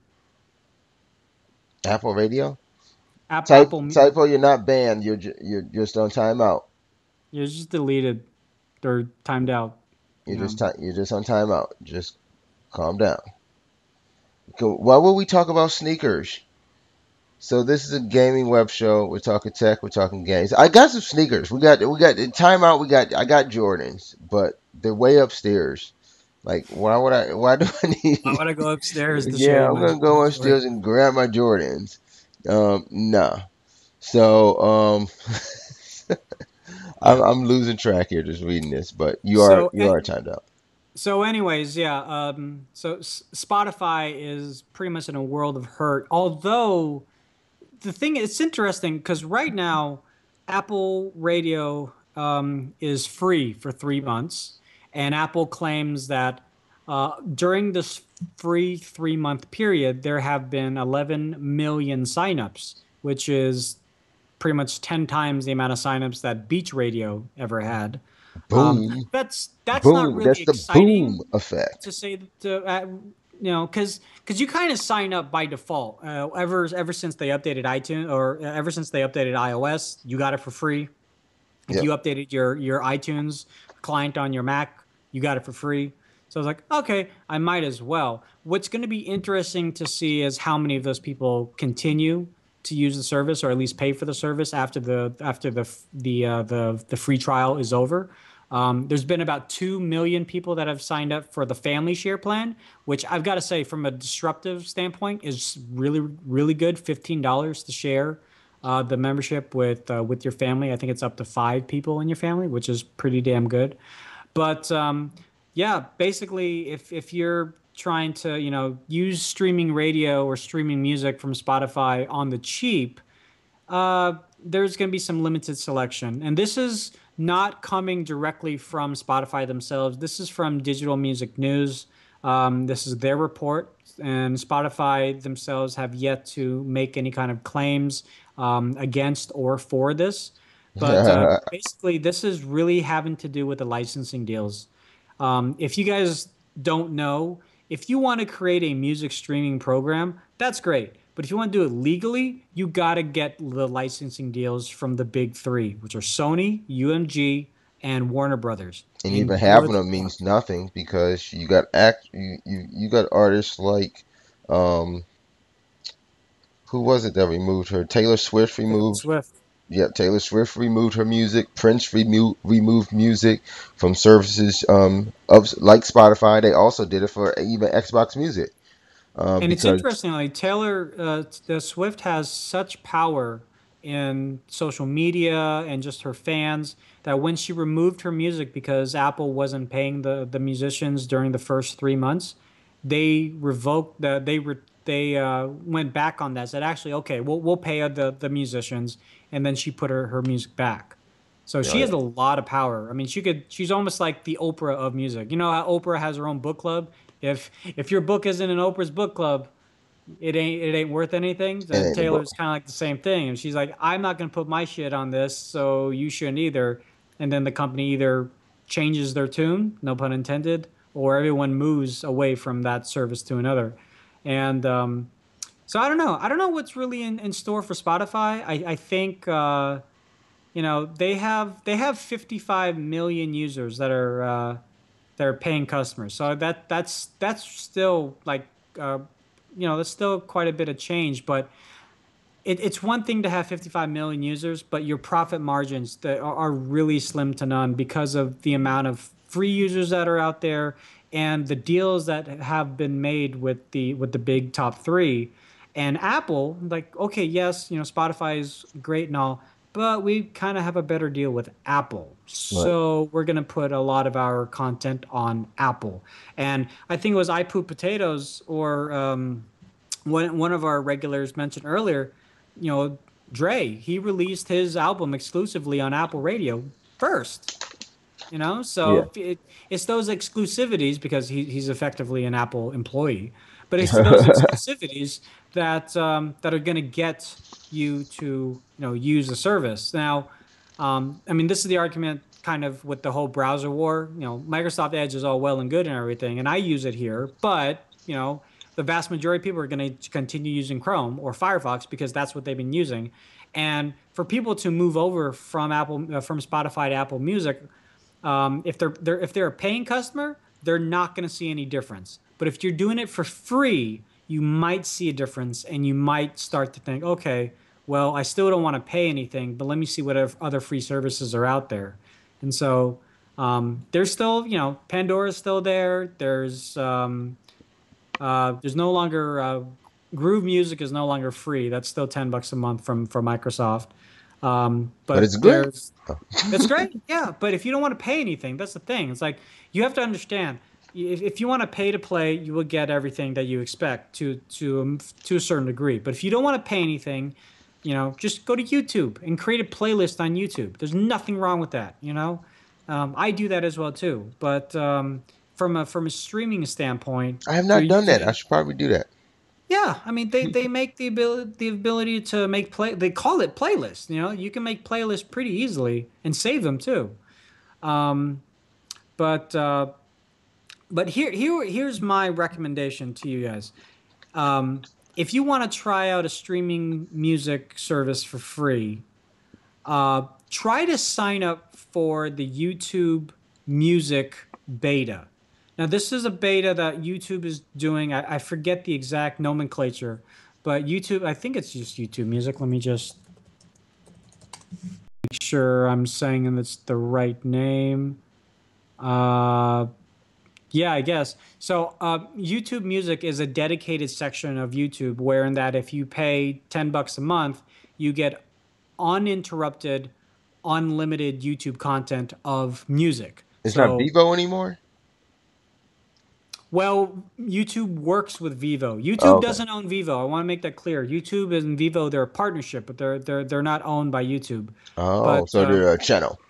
Apple. Typo, you're not banned. You're just on timeout. You're just deleted. They're timed out. You know. You're just on timeout. Just calm down. Why would we talk about sneakers? So this is a gaming web show. We're talking tech. We're talking games. I got some sneakers. We got in timeout. I got Jordans, but they're way upstairs. Like why do I Why need? would I go upstairs to show Yeah, you I'm my gonna go story? upstairs and grab my Jordans. Nah. So Yeah. I'm losing track here just reading this, but So you are timed out. So, anyways, yeah. Spotify is pretty much in a world of hurt. Although the thing it's interesting because right now, Apple Radio is free for 3 months, and Apple claims that during this free 3 month period, there have been 11 million signups, which is pretty much 10 times the amount of signups that Beach Radio ever had. Boom, That's not boom. really That's the boom exciting effect. to say that because you kind of sign up by default. Ever since they updated iTunes or ever since they updated iOS, you got it for free. If Yep. you updated your iTunes client on your Mac, you got it for free. So I was like, okay, I might as well. What's going to be interesting to see is how many of those people continue to use the service or at least pay for the service after the free trial is over. There's been about 2 million people that have signed up for the family share plan, which I've got to say, from a disruptive standpoint, is really, really good. $15 to share the membership with your family. I think it's up to 5 people in your family, which is pretty damn good. But yeah, basically, if you're trying to use streaming radio or streaming music from Spotify on the cheap, there's going to be some limited selection. And this is not coming directly from Spotify themselves. This is from Digital Music News. This is their report, and Spotify themselves have yet to make any kind of claims against or for this. But basically, this is really having to do with the licensing deals. If you guys don't know, if you want to create a music streaming program, that's great. But if you want to do it legally, you got to get the licensing deals from the big three, which are Sony, UMG, and Warner Brothers. And even And having good them luck. means nothing because you got artists like um who was it that removed her? Taylor Swift Taylor removed. Swift. Yeah, Taylor Swift removed her music. Prince removed music from services of like Spotify. They also did it for even Xbox Music And it's because interesting, like Taylor Swift has such power in social media and just her fans that when she removed her music because Apple wasn't paying the musicians during the first 3 months, they revoked they went back on that. Said actually, okay, we'll pay the musicians, and then she put her music back. So you she know, has a lot of power. I mean, she's almost like the Oprah of music. You know how Oprah has her own book club? If your book isn't in Oprah's book club, it ain't worth anything. it Then ain't a book. Taylor's kind of like the same thing. And she's like, I'm not gonna put my shit on this, so you shouldn't either. And then the company either changes their tune, no pun intended, or everyone moves away from that service to another. And so I don't know. I don't know what's really in store for Spotify. I think they have 55 million users that are paying customers. So that's still like uh, that's still quite a bit of change. But it's one thing to have 55 million users, but your profit margins that are really slim to none because of the amount of free users that are out there and the deals that have been made with the big top three. And Apple, like, okay, yes, Spotify is great and all, but we kind of have a better deal with Apple. Right. So we're going to put a lot of our content on Apple. And I think it was I Poop Potatoes or one of our regulars mentioned earlier, you know, Dre, he released his album exclusively on Apple Radio first. Yeah. So it's those exclusivities because he's effectively an Apple employee, but it's those exclusivities that are going to get you to use the service. Now, I mean, this is the argument kind of with the whole browser war. Microsoft Edge is all well and good and everything, and I use it here, but the vast majority of people are going to continue using Chrome or Firefox because that's what they've been using. And for people to move over from from Spotify to Apple Music, if they're a paying customer, they're not going to see any difference. But if you're doing it for free, you might see a difference, and you might start to think, okay, well, I still don't want to pay anything, but let me see what other free services are out there. And so there's still, Pandora's still there. There's no longer Groove Music is no longer free. That's still $10 a month from Microsoft. But But it's great. there's That's great. Yeah, but if you don't want to pay anything, that's the thing. It's like you have to understand. If you want to pay to play, you will get everything that you expect to a certain degree. But if you don't want to pay anything, just go to YouTube and create a playlist on YouTube. There's nothing wrong with that. I do that as well too. But from a streaming standpoint, I have you're not done that. I using should probably do that. yeah, I mean they make the ability to make play. They call it playlists. You can make playlists pretty easily and save them too. Um, but uh, but here's my recommendation to you guys. If you want to try out a streaming music service for free, try to sign up for the YouTube Music beta. Now, this is a beta that YouTube is doing. I forget the exact nomenclature, but YouTube, I think it's just YouTube Music. Let me just make sure I'm saying it's the right name. Uh, yeah, I guess. So, YouTube Music is a dedicated section of YouTube wherein that if you pay $10 a month, you get uninterrupted, unlimited YouTube content of music. It's not So Vivo anymore. Well, YouTube works with Vivo. Oh, YouTube okay. doesn't own Vivo. I want to make that clear. YouTube and Vivo, they're a partnership, but they're not owned by YouTube. Oh, But so they're a channel.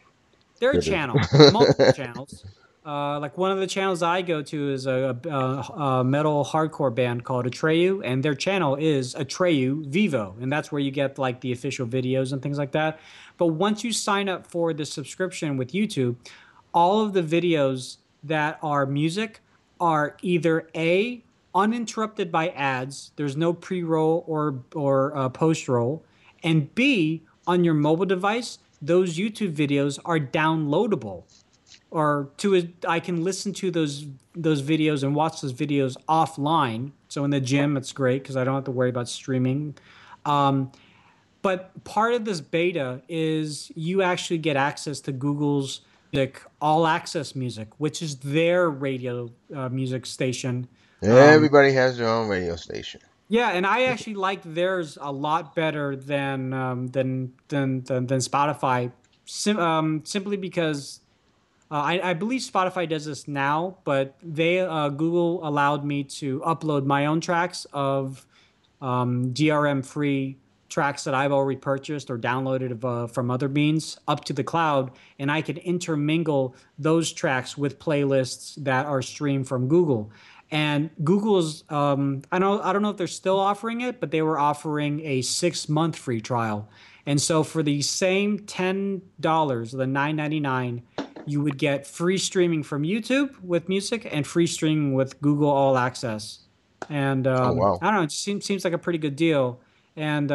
they're a They're channel, multiple channels. Like one of the channels I go to is a metal hardcore band called Atreyu, and their channel is Atreyu Vivo, and that's where you get like the official videos and things like that. But once you sign up for the subscription with YouTube, all of the videos that are music are either A, uninterrupted by ads, there's no pre-roll or post-roll, and B, on your mobile device, those YouTube videos are downloadable or I can listen to those videos and watch those videos offline. So in the gym, it's great because I don't have to worry about streaming. Um, but part of this beta is you actually get access to Google's music, All Access Music, which is their radio music station. Um, Everybody has their own radio station. yeah, and I actually like theirs a lot better than Spotify, simply because I believe Spotify does this now, but Google allowed me to upload my own tracks of DRM free tracks that I've already purchased or downloaded from other means up to the cloud, and I can intermingle those tracks with playlists that are streamed from Google. And Google's I don't know if they're still offering it, but they were offering a 6 month free trial. And so for the same $10, the $9.99, you would get free streaming from YouTube with music and free streaming with Google All Access. And Oh wow. I don't know, it just seems like a pretty good deal. And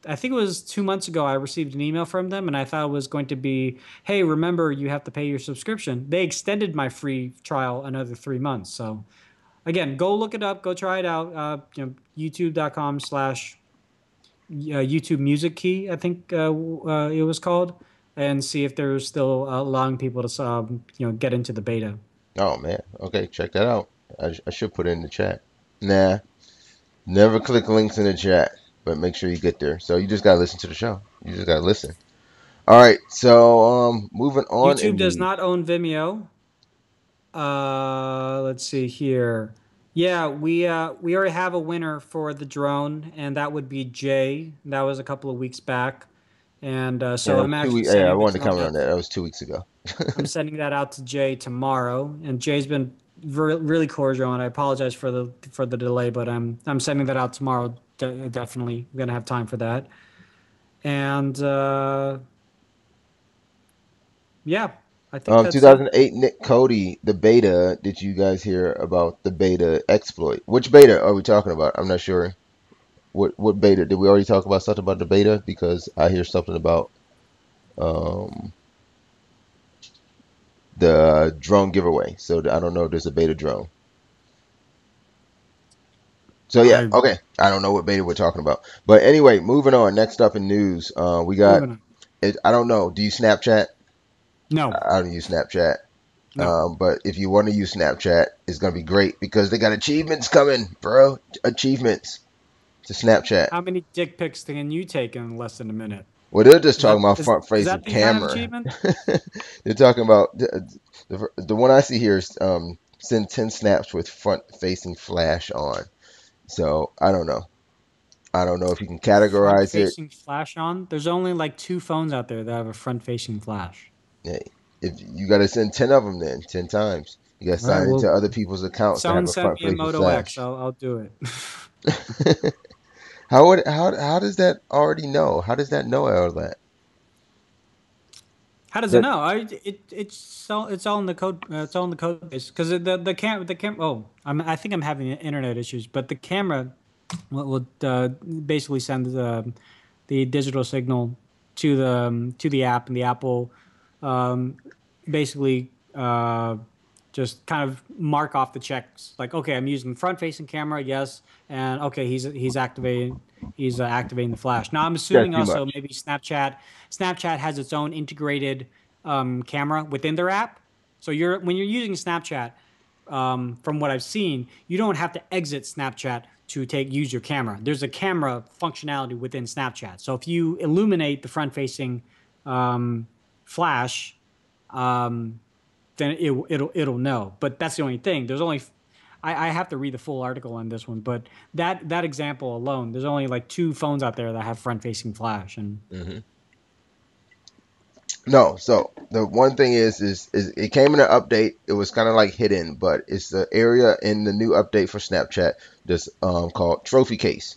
I think it was 2 months ago I received an email from them, and I thought it was going to be, hey, remember you have to pay your subscription. They extended my free trial another 3 months. So again, go look it up, go try it out. YouTube.com/. YouTube Music Key, I think it was called, and see if they're still allowing people to get into the beta. Oh man. Okay, check that out. I should put it in the chat. Nah, never click links in the chat, but make sure you get there. So you just gotta listen to the show. You just gotta listen. All right. So moving on YouTube in does the. not own Vimeo. Let's see here. Yeah, we already have a winner for the drone, and that would be Jay. That was a couple of weeks back, and Yeah, so that was I'm two actually weeks. Yeah, I sending the wanted to drone comment on out. that. That was 2 weeks ago. I'm sending that out to Jay tomorrow, and Jay's been really cordial, and I apologize for the delay, but I'm sending that out tomorrow. Definitely gonna have time for that, and yeah, I think that's it. 2008 Nick Cody, the beta. Did you guys hear about the beta exploit? Which beta are we talking about? I'm not sure. What beta? Did we already talk about something about the beta? Because I hear something about um, the drone giveaway. So I don't know if there's a beta drone. So yeah, I okay. I don't know what beta we're talking about. But anyway, moving on. Next up in news, we got. moving on. I don't know. Do you Snapchat? No, I don't use Snapchat. no. But if you want to use Snapchat, it's gonna be great because they got achievements coming, bro. Achievements to Snapchat. How many dick pics can you take in less than a minute? Well, they're just Is that talking about is is front-facing that the kind of camera. achievement? They're talking about the one I see here is send 10 snaps with front-facing flash on. So I don't know. I don't know if you can categorize it. Front-facing flash on. There's only like two phones out there that have a front-facing flash. Hey, if you got to send 10 of them, then 10 times. You got to All right, sign into well, other people's accounts to have someone a send me a front-facing Moto X. flash. I'll do it. How does that already know? How does that know all that? How does it That know? It's all in the code. It's all in the code base because the cam. Oh, I think I'm having internet issues, but the camera will basically send the digital signal to the app, and the app will um, basically just kind of mark off the checks. Like, okay, I'm using front-facing camera, yes, and okay, he's activating the flash. Now I'm that's assuming too also much. maybe Snapchat has its own integrated camera within their app. So when you're using Snapchat, from what I've seen, you don't have to exit Snapchat to use your camera. There's a camera functionality within Snapchat. So if you illuminate the front-facing flash, then it'll know. But that's the only thing. I have to read the full article on this one, but that example alone, there's only like 2 phones out there that have front-facing flash, and Hmm. No, so the one thing is it came in an update. It was kind of like hidden, but it's the area in the new update for Snapchat just called Trophy Case.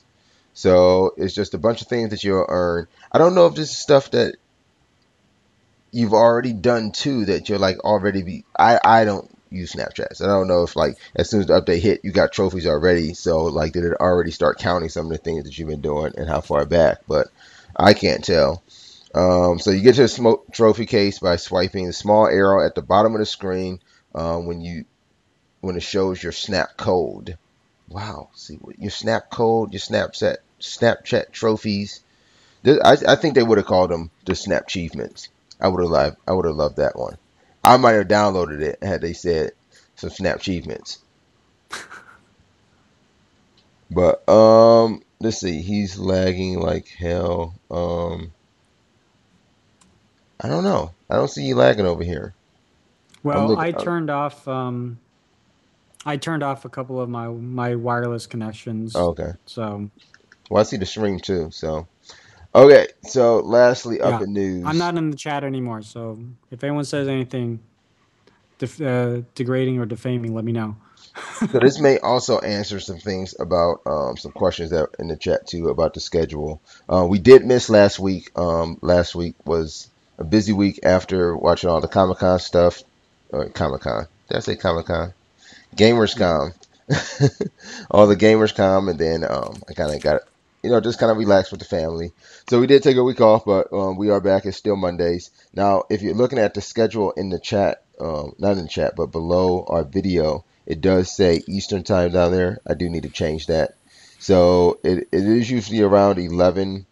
So it's just a bunch of things that you'll earn. I don't know if this is stuff that you've already done too that you're like already be. I don't use Snapchat, so I don't know if like as soon as the update hit, you got trophies already. So like did it already start counting some of the things that you've been doing and how far back? But I can't tell. So you get to the smoke trophy case by swiping the small arrow at the bottom of the screen when it shows your Snap code. Wow, see what your Snap code, your Snapchat trophies. I think they would have called them the Snap achievements. I would have loved that one. I might have downloaded it had they said some Snap achievements. But let's see. He's lagging like hell. I don't know. I don't see you lagging over here. I'm well, looking. I turned off a couple of my wireless connections, Oh, okay. so Well, I see the stream too. So okay. So lastly, up yeah, in I'm news. not in the chat anymore. So if anyone says anything degrading or defaming, let me know. So this may also answer some things about some questions that in the chat too about the schedule. We did miss last week. Last week was a busy week after watching all the Comic Con stuff. Comic Con. Did I say Comic Con? Yeah. Gamers.com. All the Gamers.com, and then I kind of got just kind of relaxed with the family. So we did take a week off, but we are back. It's still Mondays now. If you're looking at the schedule in the chat, not in the chat, but below our video, it does say Eastern time down there. I do need to change that. So it is usually around 11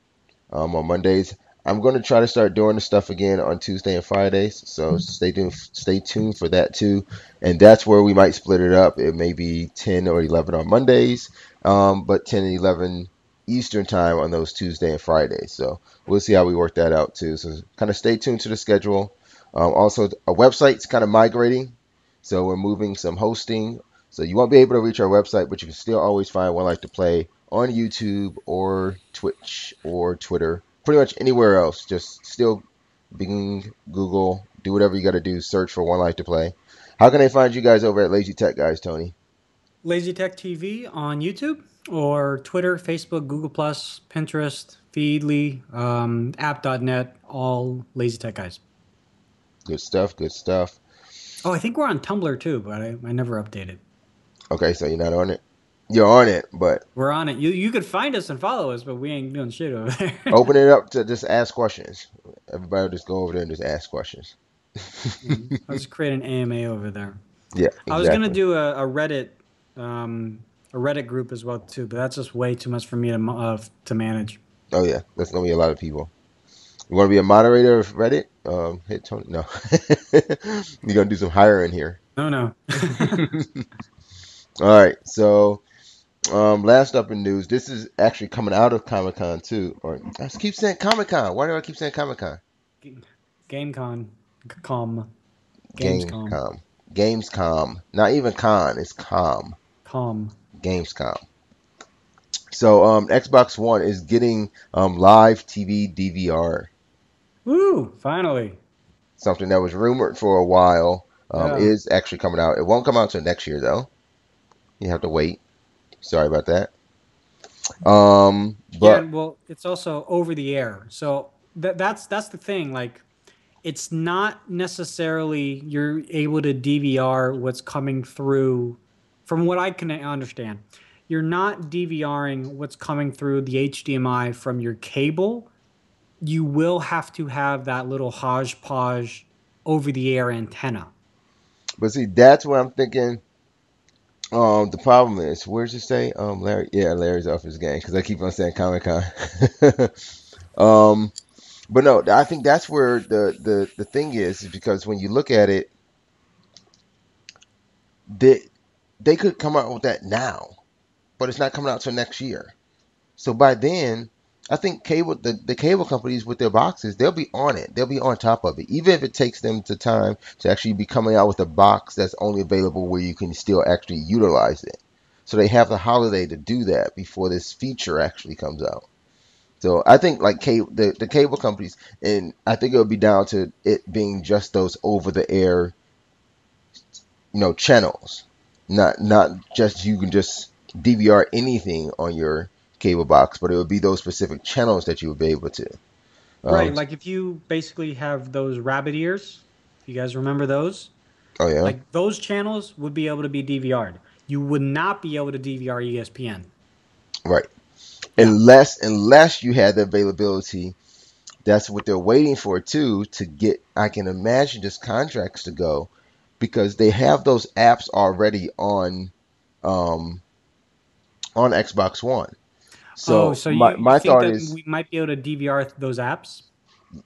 on Mondays. I'm going to try to start doing the stuff again on Tuesday and Fridays. So stay tuned for that too. And that's where we might split it up. It may be 10 or 11 on Mondays, but 10 and 11 Eastern time on those Tuesday and Fridays. So we'll see how we work that out too. So kind of stay tuned to the schedule. Also, our website's kind of migrating. So we're moving some hosting. So you won't be able to reach our website, but you can still always find One Life to Play on YouTube or Twitch or Twitter, pretty much anywhere else. Just still Bing, Google, do whatever you got to do. Search for One Life to Play. How can they find you guys over at Lazy Tech Guys, Tony? Lazy Tech TV on YouTube or Twitter, Facebook, Google Plus, Pinterest, Feedly, app.net, all Lazy Tech guys. Good stuff. Good stuff. Oh, I think we're on Tumblr too, but I never updated. Okay, so you're not on it. You're on it, but We're on it. You could find us and follow us, but we ain't doing shit over there. open it up to just ask questions. Everybody just go over there and just ask questions. I'll just create an AMA over there. Yeah, I was gonna exactly. do a Reddit group as well too, but that's just way too much for me to manage. Oh yeah, that's gonna be a lot of people. You want to be a moderator of Reddit? Hit Tony. No, you're gonna do some hiring here. No, no. All right. So, last up in news, this is actually coming out of Comic Con too. Or I just keep saying Comic Con. Why do I keep saying Comic Con? GameCon, com, Gamescom, Gamescom. Gamescom. Not even con. It's com. com. Gamescom. So, Xbox One is getting live TV DVR. Woo! Finally. Something that was rumored for a while. Yeah. Is actually coming out. It won't come out until next year though. You have to wait. Sorry about that. Yeah. But Well, it's also over the air, so that's the thing. Like, it's not necessarily you're able to DVR what's coming through. From what I can understand, you're not DVRing what's coming through the HDMI from your cable. You will have to have that little hodgepodge over the air antenna. see, that's what I'm thinking. The problem is, where's it say? Larry. Yeah, Larry's off his game because I keep on saying Comic Con. um, but no, I think that's where the thing is because when you look at it, they could come out with that now, but it's not coming out till next year. So by then, I think the cable companies with their boxes, they'll be on it. They'll be on top of it. Even if it takes them the time to actually be coming out with a box that's only available where you can still actually utilize it. So they have the holiday to do that before this feature actually comes out. So I think like the cable companies, and I think it'll be down to it being just those over the air, channels, not just you can just DVR anything on your cable box, but it would be those specific channels that you would be able to. Right, Um, like if you basically have those rabbit ears, if you guys remember those, oh yeah, like those channels would be able to be DVR'd. You would not be able to DVR ESPN. right. Yeah. Unless you had the availability, that's what they're waiting for too to get. I can imagine just contracts to go because they have those apps already um, on Xbox One. Oh, So so you my think thought that is, we might be able to DVR those apps?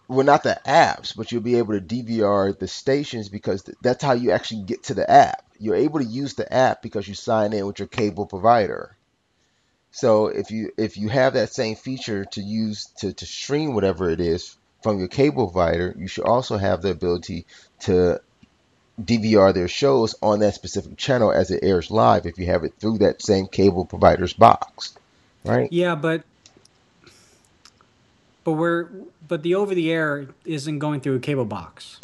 well, not the apps, but you'll be able to DVR the stations because that's how you actually get to the app. You're able to use the app because you sign in with your cable provider. So if you have that same feature to use to stream whatever it is from your cable provider, you should also have the ability to DVR their shows on that specific channel as it airs live if you have it through that same cable provider's box, right? Yeah, but we're but the over the air isn't going through a cable box.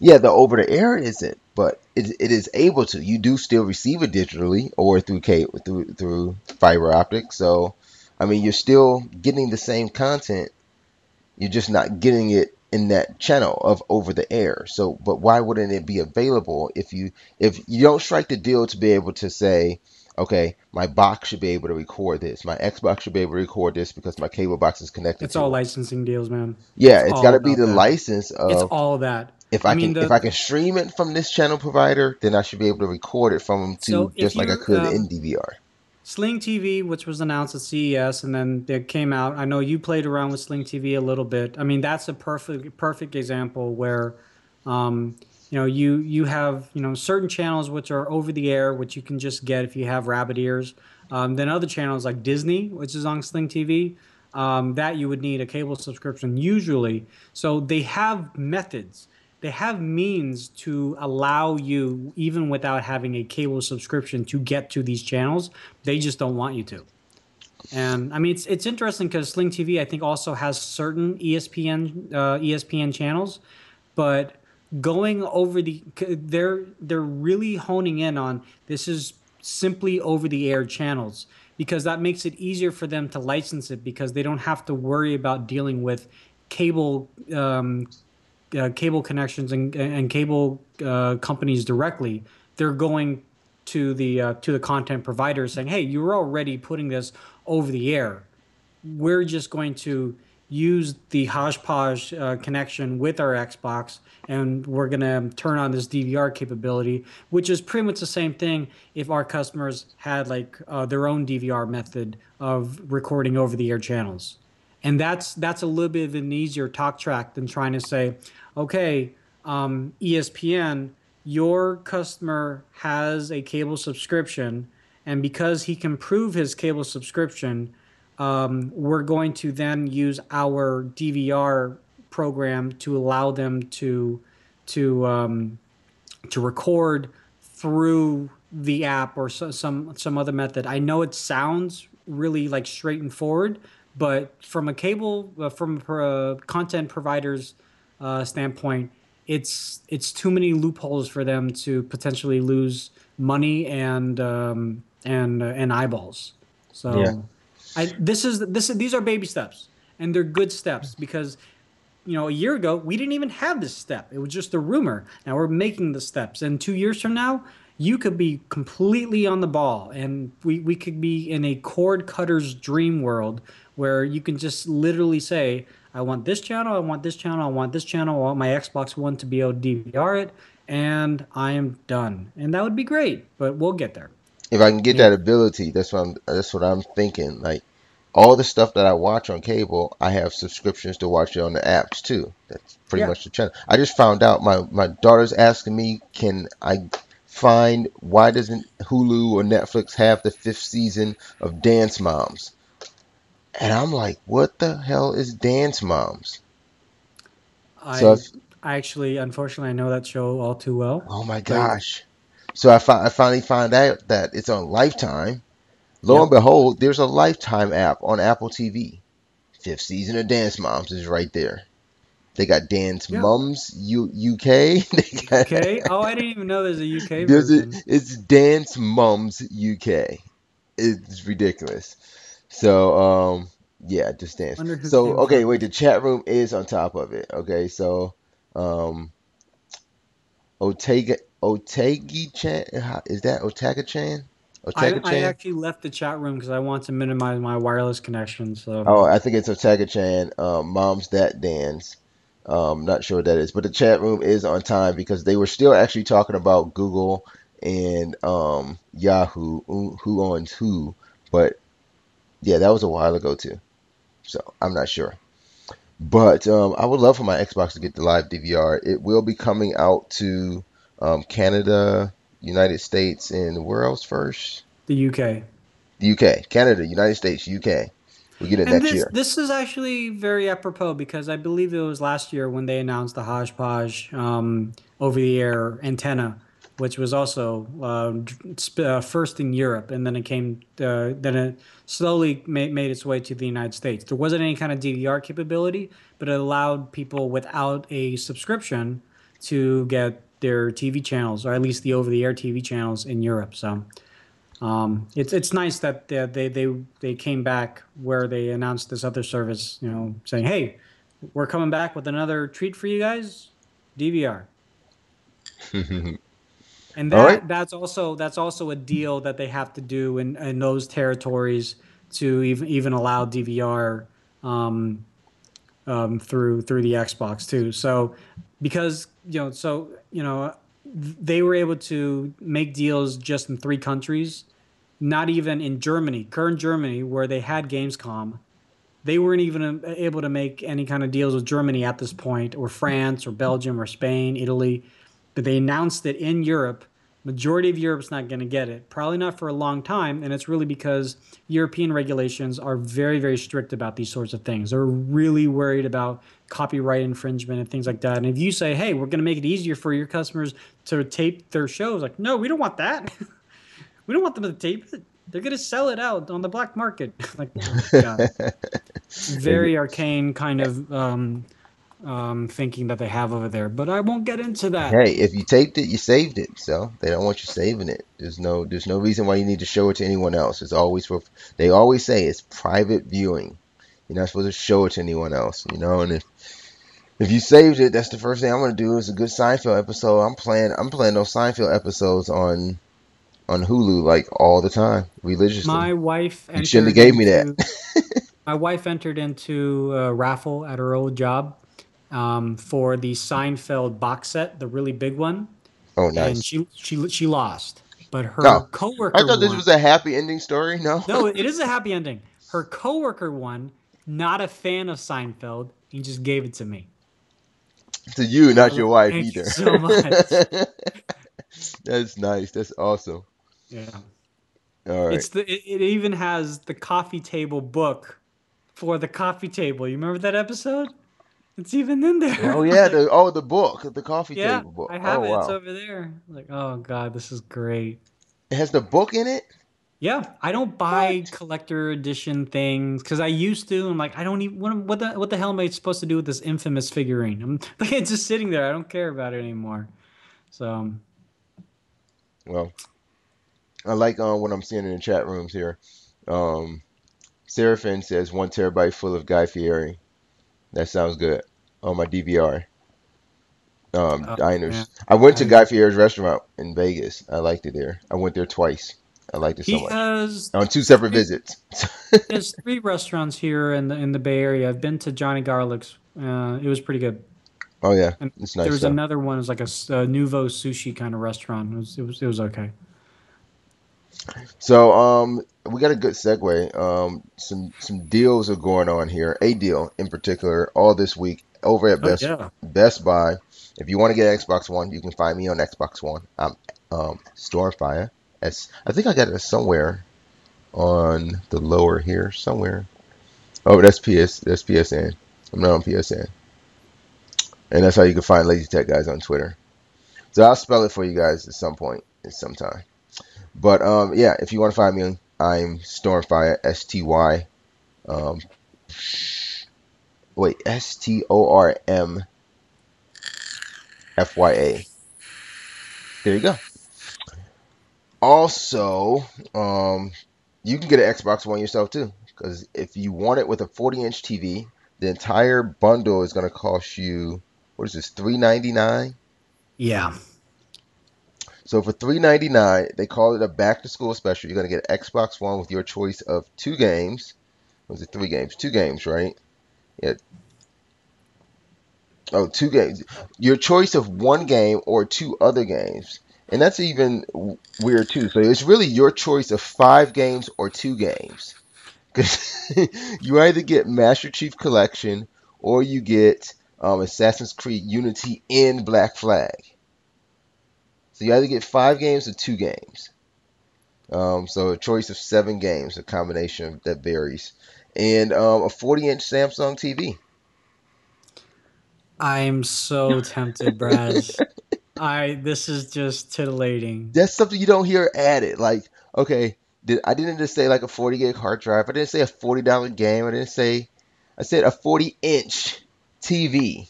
Yeah, the over the air isn't, but it is able to. You do still receive it digitally or through cable through fiber optic. So, I mean, you're still getting the same content. You're just not getting it in that channel of over the air. So, but why wouldn't it be available if you don't strike the deal to be able to say, okay, my box should be able to record this, my Xbox should be able to record this because my cable box is connected It's all to it. licensing deals, man. Yeah, It's it's got all to be about the that. license It's of all that. if I I mean can if I can stream it from this channel provider, then I should be able to record it from them so too, if just like I you could in DVR. Sling TV, which was announced at CES, and then it came out. I know you played around with Sling TV a little bit. I mean, that's a perfect example where, um, you have certain channels which are over the air, which you can just get if you have rabbit ears. Then other channels like Disney, which is on Sling TV, that you would need a cable subscription usually. So they have methods, they have means to allow you, even without having a cable subscription, to get to these channels. They just don't want you to. And I mean, it's interesting because Sling TV, I think, also has certain ESPN channels, but going over they're really honing in on this is simply over the air channels because that makes it easier for them to license it because they don't have to worry about dealing with cable cable connections and cable companies directly. They're going to the content provider saying, "Hey, you're already putting this over the air. We're just going to use the hodgepodge connection with our Xbox, and we're going to turn on this DVR capability, which is pretty much the same thing if our customers had like their own DVR method of recording over the air channels." And that's a little bit of an easier talk track than trying to say, okay, ESPN, your customer has a cable subscription, and because he can prove his cable subscription, we're going to then use our DVR program to allow them to to record through the app or some other method. I know it sounds really like straight and forward, but from a cable from a content provider's standpoint, it's too many loopholes for them to potentially lose money and eyeballs. Yeah. So these are baby steps, and they're good steps because a year ago, we didn't even have this step. It was just a rumor. Now we're making the steps. And 2 years from now, you could be completely on the ball. And we could be in a cord cutter's dream world where you can just literally say, I want this channel, I want this channel, I want this channel, I want my Xbox One to be able to DVR it, and I am done. And that would be great, but we'll get there. If I can get Yeah. that ability, that's what I'm thinking. Like all the stuff that I watch on cable, I have subscriptions to watch it on the apps too. That's pretty Yeah. much the channel. I just found out my daughter's asking me, can I find why doesn't Hulu or Netflix have the fifth season of Dance Moms? and I'm like, what the hell is Dance Moms? So I I actually, unfortunately, I know that show all too well. oh my But gosh. So I finally find out that it's on Lifetime. Lo and yep. behold, there's a Lifetime app on Apple TV. Fifth season of Dance Moms is right there. They got Dance Yeah. Mums UK. They got UK. Oh, I didn't even know there's a UK there's a, version. it's Dance Mums UK. It's ridiculous. So yeah, just dance. Wonder who So came okay, wait, the first. chat room is on top of it. Okay, so um Otagi Chan, is that Otaka Chan? Otaka I Chan? actually left the chat room because I want to minimize my wireless connection. So Oh, I think it's Otaka Chan. Mom's That Dance. Not sure what that is, but the chat room is on time because they were still actually talking about Google and Yahoo, who owns who. But yeah, that was a while ago too. So I'm not sure. But I would love for my Xbox to get the live DVR. It will be coming out to Canada, United States, and where else first? the UK. The UK, Canada, United States, UK. We get it And next this year. this is actually very apropos because I believe it was last year when they announced the Hodgepodge over the air antenna, which was also first in Europe, and then then it slowly made its way to the United States. There wasn't any kind of DVR capability, but it allowed people without a subscription to get their TV channels, or at least the over the air TV channels in Europe. So. It's nice that they came back where they announced this other service, saying, "Hey, we're coming back with another treat for you guys, DVR." And All right. that's also a deal that they have to do in those territories to even allow DVR through the Xbox too. So because they were able to make deals just in 3 countries, not even in Germany, current Germany, where they had Gamescom. They weren't even able to make any kind of deals with Germany at this point, or France, or Belgium, or Spain, Italy. But they announced that in Europe, majority of Europe's not going to get it. Probably not for a long time, and it's really because European regulations are very, very strict about these sorts of things. They're really worried about copyright infringement and things like that. And if you say, "Hey, we're going to make it easier for your customers to tape their shows," like, no, we don't want that. We don't want them to tape it. They're gonna sell it out on the black market. Like, oh god, And very arcane kind of thinking that they have over there. But I won't get into that. hey, if you taped it, you saved it. So they don't want you saving it. There's no reason why you need to show it to anyone else. It's always for, they always say it's private viewing. You're not supposed to show it to anyone else, And if you saved it, that's the first thing I'm gonna do is a good Seinfeld episode. I'm playing those Seinfeld episodes on Hulu like all the time, religiously. My wife You shouldn't have entered gave me that. into my wife entered into a raffle at her old job for the Seinfeld box set, the really big one, Oh, and nice. she lost. But her No, I coworker thought this won. was a happy ending story. No, No, it is a happy ending. Her coworker won, not a fan of Seinfeld. He just gave it to me. to you, And I not was your like, wife thank you either. so much. That's nice. That's awesome. Yeah. All right. It even has the coffee table book for the coffee table. You remember that episode? It's even in there. Oh I was yeah, like, the book, the coffee yeah, table book. I Oh have it. It's wow, over there. Like, oh God, this is great. it has the book in it. Yeah, I don't buy What? collector edition things because I used to. I'm like, I don't even what the hell am I supposed to do with this infamous figurine? I'm like, it's just sitting there. I don't care about it anymore. So Well, I like what I'm seeing in the chat rooms here. Um, Seraphin says 1 terabyte full of Guy Fieri. That sounds good on my DVR. yeah, Diners. I went to I Guy Fieri's restaurant in Vegas. I liked it there. I went there twice. I liked it so he much. has On two separate three visits. He has 3 restaurants here in the Bay Area. I've been to Johnny Garlic's. It was pretty good. Oh yeah, And it's there nice was stuff. another one. It was like a nouveau sushi kind of restaurant. It was okay. So we got a good segue. Some deals are going on here. A deal in particular all this week over at Oh Best yeah. Best Buy. If you want to get Xbox One, you can find me on Xbox One. I'm Stormfire. I think I got it somewhere on the lower here somewhere. Oh, that's PS. That's PSN. I'm not on PSN, and that's how you can find Lazy Tech Guys on Twitter. So I'll spell it for you guys at some point, at some time. But yeah, if you want to find me, I'm Stormfire, STY. Um, wait, STORMFYA. There you go. Also, you can get an Xbox One yourself too, because if you want it with a 40-inch TV, the entire bundle is going to cost you, what is this, $399? Yeah. So for $399, they call it a back to school special. You're going to get an Xbox One with your choice of two games. Was it three games? Two games, right? Yeah. Oh, two games. Your choice of one game or two other games. And that's even weird too. So it's really your choice of five games or two games. Because you either get Master Chief Collection or you get Assassin's Creed Unity and Black Flag. So you either get five games or two games. So a choice of seven games, a combination that varies. And a 40-inch Samsung TV. I'm so tempted, Brad. This is just titillating. That's something you don't hear added. Like, okay, I didn't just say like a 40 gig hard drive. I didn't say a $40 game. I said a 40-inch TV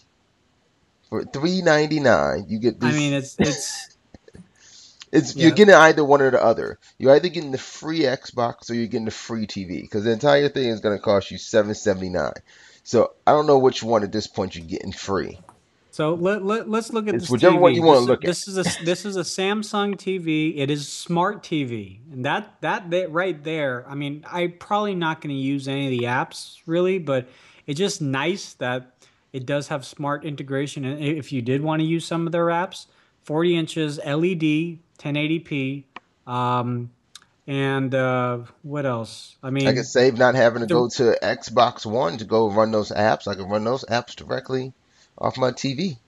for $399. You get I mean, this. You're yeah. getting either one or the other. You're either getting the free Xbox or you're getting the free TV because the entire thing is going to cost you $779. So I don't know which one at this point you're getting free. So let's look at It's this whichever one you TV. want to look at. This is a Samsung TV. It is smart TV, and that right there. I mean, I'm probably not going to use any of the apps really, but it's just nice that it does have smart integration. And if you did want to use some of their apps, 40 inches LED, 1080p, and what else? I I could mean, save not having to the go to Xbox One to go run those apps. I could run those apps directly off my TV.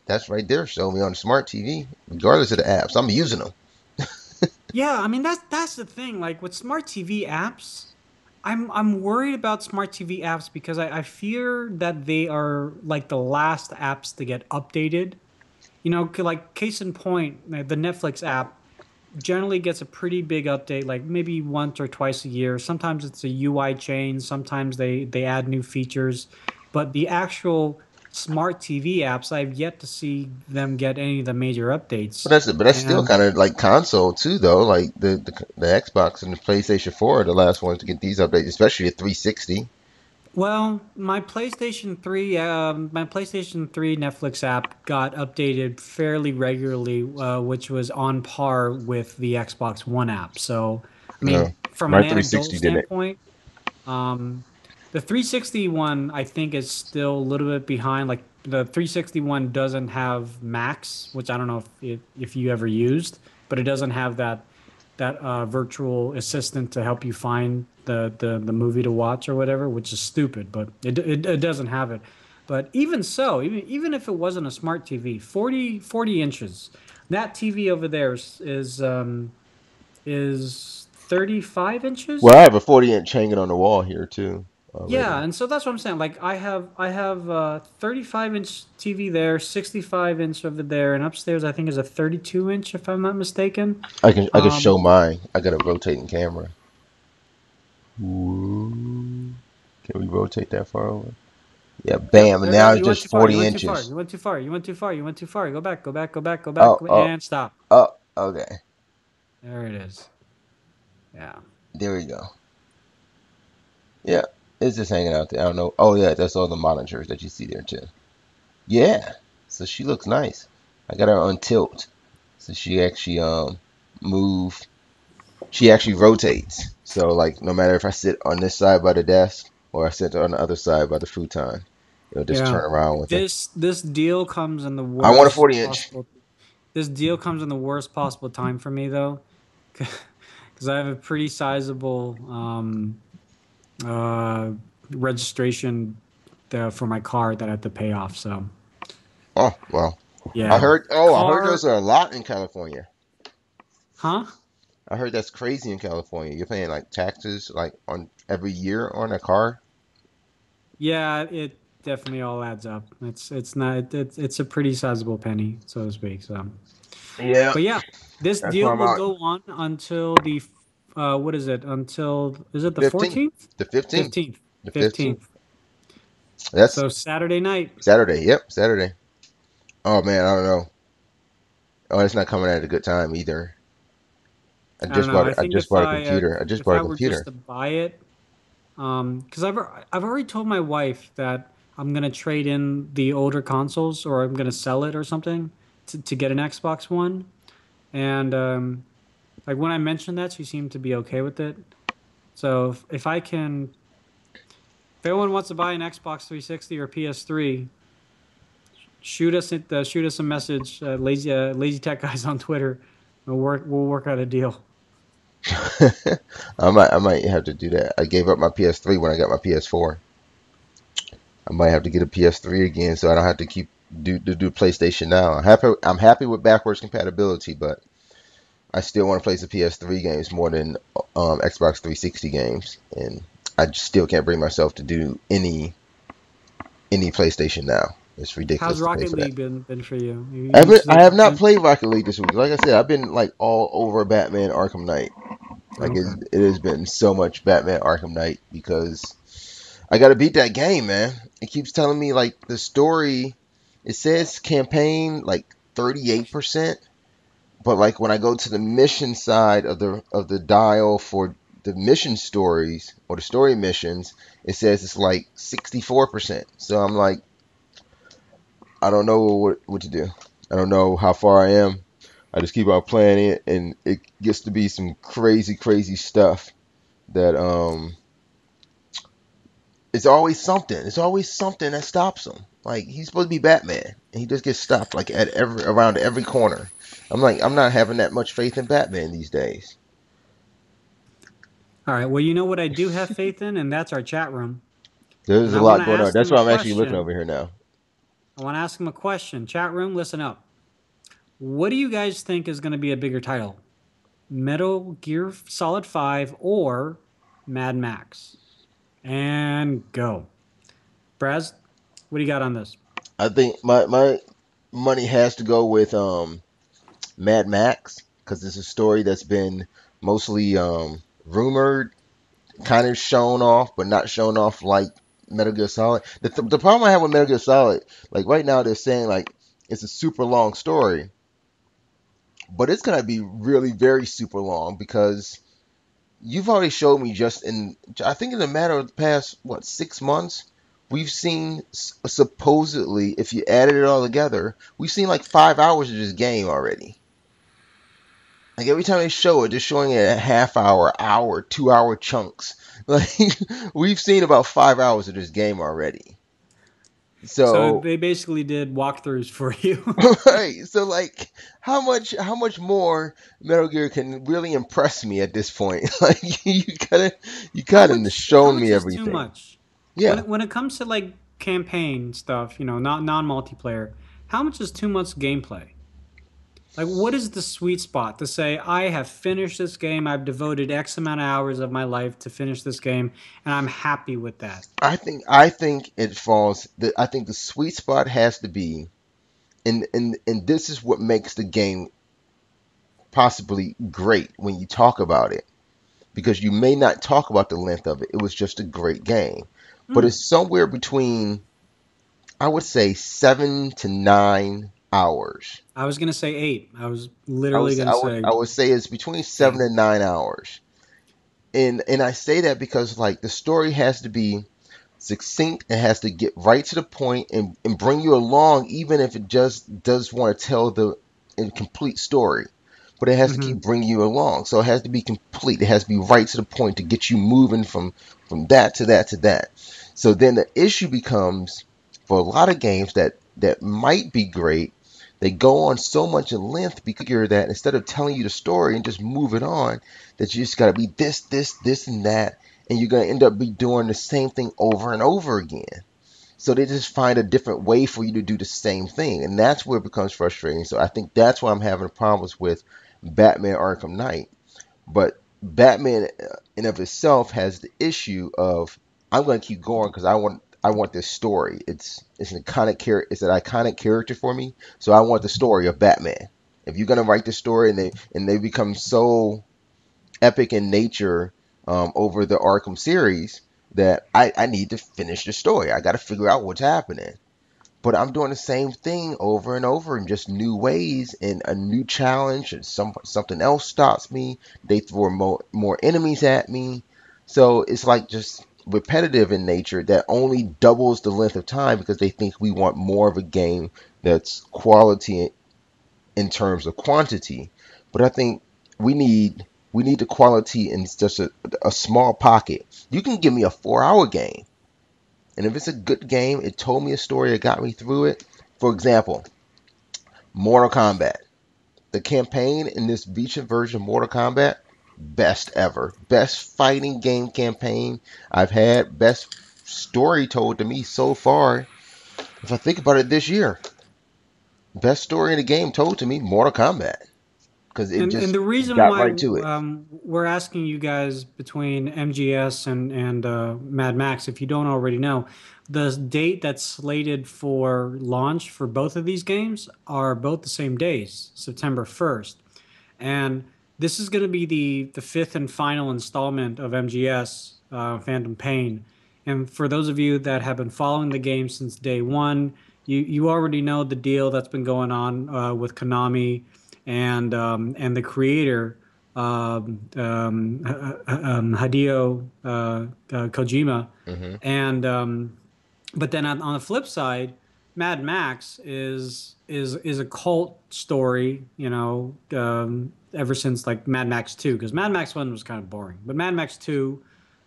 That's right there. Show me on the smart TV, regardless of the apps. I'm using them. Yeah, I mean that's the thing. Like with smart TV apps, I'm worried about smart TV apps because I fear that they are like the last apps to get updated. You know, like case in point, the Netflix app generally gets a pretty big update, like maybe once or twice a year. Sometimes it's a UI change, sometimes they add new features, but the actual smart TV apps, I've yet to see them get any of the major updates. But that's still And kind of like console too, though. Like the Xbox and the PlayStation 4 are the last ones to get these updates, especially the 360. well, my PlayStation 3 Netflix app got updated fairly regularly, which was on par with the Xbox One app. So, I No, mean, from my an 360 anecdotal didn't. standpoint, um, the 360 one I think is still a little bit behind. Like the 360 one doesn't have Max, which I don't know if you ever used, but it doesn't have that virtual assistant to help you find the movie to watch or whatever, which is stupid, but it doesn't have it. But even so, even if it wasn't a smart TV, 40 inches, that TV over there is 35 Well, I inches. have a 40-inch hanging on the wall here too Yeah, already. and so that's what I'm saying. Like I have 35-inch TV there, 65-inch over there, and upstairs I think is a 32-inch if I'm not mistaken. I can show Um, mine. I got a rotating camera. Ooh. Can we rotate that far over? Yeah, Yep. bam. And now it's You went just too far. 40 You went too far. inches. You went too far. You went too far. You went too far. Go back. Go back. Go back. Go back. Go back. Oh, oh, And stop. oh, okay. There it is. Yeah. There we go. Yeah, it's just hanging out there. I don't know. Oh, yeah, that's all the monitors that you see there, too. Yeah, so she looks nice. I got her on tilt. So she actually move. She actually rotates. So, like, no matter if I sit on this side by the desk or I sit on the other side by the futon, it'll just Yeah. turn around with it. This deal comes in the I want a worst 40-inch. possible. This deal comes in the worst possible time for me though, because I have a pretty sizable uh, registration for my car that I have to pay off. So Oh, well. I yeah, heard. Oh, I heard car, those are a lot in California. huh? I heard that's crazy in California. You're paying like taxes like on every year on a car. Yeah, it definitely all adds up. It's not it's a pretty sizable penny, so to speak. So, Yeah, but yeah, this that's why deal I'm will out. go on until the what is it? Until is it the 15th, 14th? the 15th, 15th. the 15th. 15th. That's So Saturday night. Saturday. Yep, Saturday. Oh man, I don't know. Oh, it's not coming at a good time either. I I don't just know. bought I it. I think just if bought a I computer. I just if bought a I were just computer. to buy it, because I've already told my wife that I'm gonna trade in the older consoles or I'm gonna sell it or something to get an Xbox One. And like when I mentioned that, she seemed to be okay with it. So if I can, if anyone wants to buy an Xbox 360 or PS3, shoot us a message, lazy tech guys on Twitter. We'll work out a deal. I might have to do that. I gave up my PS3 when I got my PS4. I might have to get a PS3 again so I don't have to keep do PlayStation now. I'm happy with backwards compatibility, but I still want to play some PS3 games more than Xbox 360 games, and I just still can't bring myself to do any PlayStation now. It's How's ridiculous to pay Rocket for that. League been for you? I You haven't, I have not been played Rocket League this week. Like I said, I've been like all over Batman Arkham Knight. Like okay? it has been so much Batman Arkham Knight because I got to beat that game, man. It keeps telling me like the story. It says campaign like 38%, but like when I go to the mission side of the dial for the mission stories or the story missions, it says it's like 64%. So I'm like, I don't know what to do. I don't know how far I am. I just keep on playing it, and it gets to be some crazy, crazy stuff that it's always something. It's always something that stops him. Like he's supposed to be Batman, and he just gets stopped like at around every corner. I'm like, I'm not having that much faith in Batman these days. All right. Well, you know what I do have faith in, and that's our chat room. There's And a I want lot to going on. ask That's them a why I'm actually looking question. over here now. I want to ask them a question. Chat room, listen up. What do you guys think is going to be a bigger title? Metal Gear Solid 5 or Mad Max? And go. Braz, what do you got on this? I think my money has to go with Mad Max because it's a story that's been mostly rumored, kind of shown off, but not shown off like Metal Gear Solid. The problem I have with Metal Gear Solid, like right now they're saying like it's a super long story, but it's gonna be really very super long because you've already showed me just in I think in a matter of the past what 6 months. We've seen supposedly, if you added it all together, we've seen like 5 hours of this game already. Like every time they show it, they're showing it a half hour, hour, 2 hour chunks. Like we've seen about 5 hours of this game already. So So they basically did walkthroughs for you. right, so like how much more Metal Gear can really impress me at this point? Like you kind of How shown much me is too everything. much? Yeah, When it comes to like campaign stuff, not non-multiplayer, how much is too much gameplay? Like, what is the sweet spot to say, I have finished this game, I've devoted X amount of hours of my life to finish this game, and I'm happy with that? I think it falls. I think the sweet spot has to be, and this is what makes the game possibly great when you talk about it because you may not talk about the length of it. It was just a great game. But Hmm. it's somewhere between, I would say, 7 to 9 hours. I was going to say 8. I was I would literally say, going I to would, say I would say it's between 8. seven and 9 hours. And I say that because like the story has to be succinct. It has to get right to the point and bring you along, even if it just does want to tell the incomplete story. But it has to Hmm. keep bringing you along. So it has to be complete. It has to be right to the point to get you moving from that to that to that. So then the issue becomes for a lot of games that might be great, they go on so much in length because that instead of telling you the story and just move it on, that you just got to be this, and that, and you're gonna end up be doing the same thing over and over again. So they just find a different way for you to do the same thing, and that's where it becomes frustrating. So I think that's why I'm having problems with Batman Arkham Knight. But Batman in of itself has the issue of I'm going to keep going because I want this story. It's an iconic character. It's an iconic character for me. So I want the story of Batman. If you're gonna write the story and they become so epic in nature over the Arkham series that I need to finish the story. I got to figure out what's happening. But I'm doing the same thing over and over in just new ways and a new challenge and something else stops me. They throw more enemies at me. So it's like just repetitive in nature that only doubles the length of time because they think we want more of a game that's quality in terms of quantity. But I think we need we need the quality in just a small pocket. You can give me a 4 hour game, and if it's a good game, it told me a story that got me through it. For example, Mortal Kombat. The campaign in this Vita version of Mortal Kombat, best ever. Best fighting game campaign I've had. Best story told to me so far. If I think about it this year, best story in the game told to me, Mortal Kombat. Because it And just the reason got why right to it. we're asking you guys between MGS and Mad Max, if you don't already know, the date that's slated for launch for both of these games are both the same days, September 1st. And this is going to be the fifth and final installment of MGS Phantom Pain. And for those of you that have been following the game since day one, you already know the deal that's been going on with Konami and the creator Hideo Kojima, Hmm. and but then on the flip side, Mad Max is a cult story, ever since like Mad Max 2, because Mad Max 1 was kind of boring, but Mad Max 2,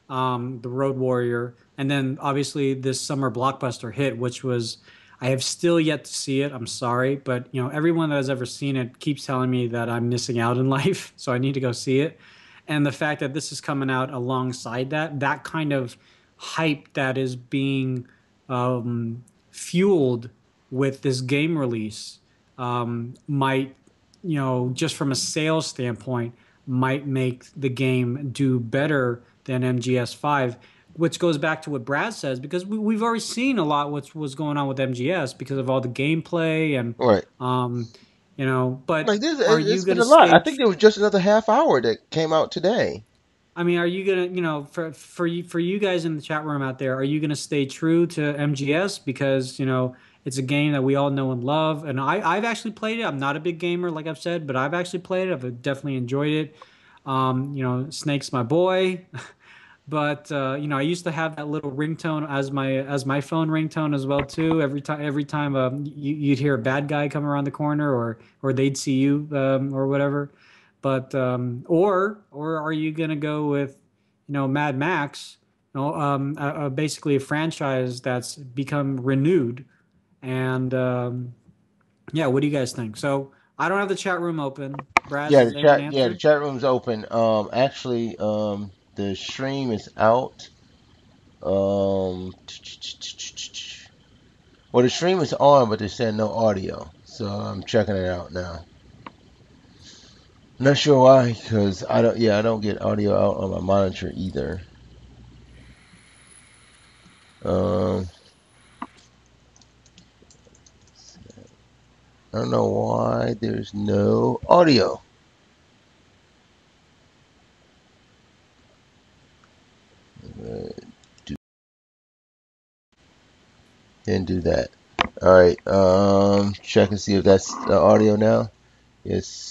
The Road Warrior, and then obviously this summer blockbuster hit, which was I have still yet to see it. I'm sorry, but everyone that has ever seen it keeps telling me that I'm missing out in life, so I need to go see it. And the fact that this is coming out alongside that kind of hype that is being fueled with this game release might, just from a sales standpoint, might make the game do better than MGS5, which goes back to what Brad says, because we've already seen a lot what's was going on with MGS because of all the gameplay and, Right. um, but Like this, are you it's going been to a lot. I stay? think there was just another half hour that came out today. I mean, are you gonna, for you guys in the chat room out there, are you gonna stay true to MGS because it's a game that we all know and love, and I've actually played it. I'm not a big gamer, like I've said, but I've actually played it. I've definitely enjoyed it. Snake's my boy, but I used to have that little ringtone as my phone ringtone as well too. Every time you'd hear a bad guy come around the corner, or they'd see you or whatever. But or are you gonna go with Mad Max, basically a franchise that's become renewed? And yeah, what do you guys think? So I don't have the chat room open. Brad, Yeah, has anyone the answered? chat room's open. Actually, the stream is out. Um, well, the stream is on, but they said no audio, so I'm checking it out now. Not sure why, because I don't get audio out on my monitor either. Um, I don't know why there's no audio. Uh, didn't do that. All right. Check and see if that's the audio now. Yes.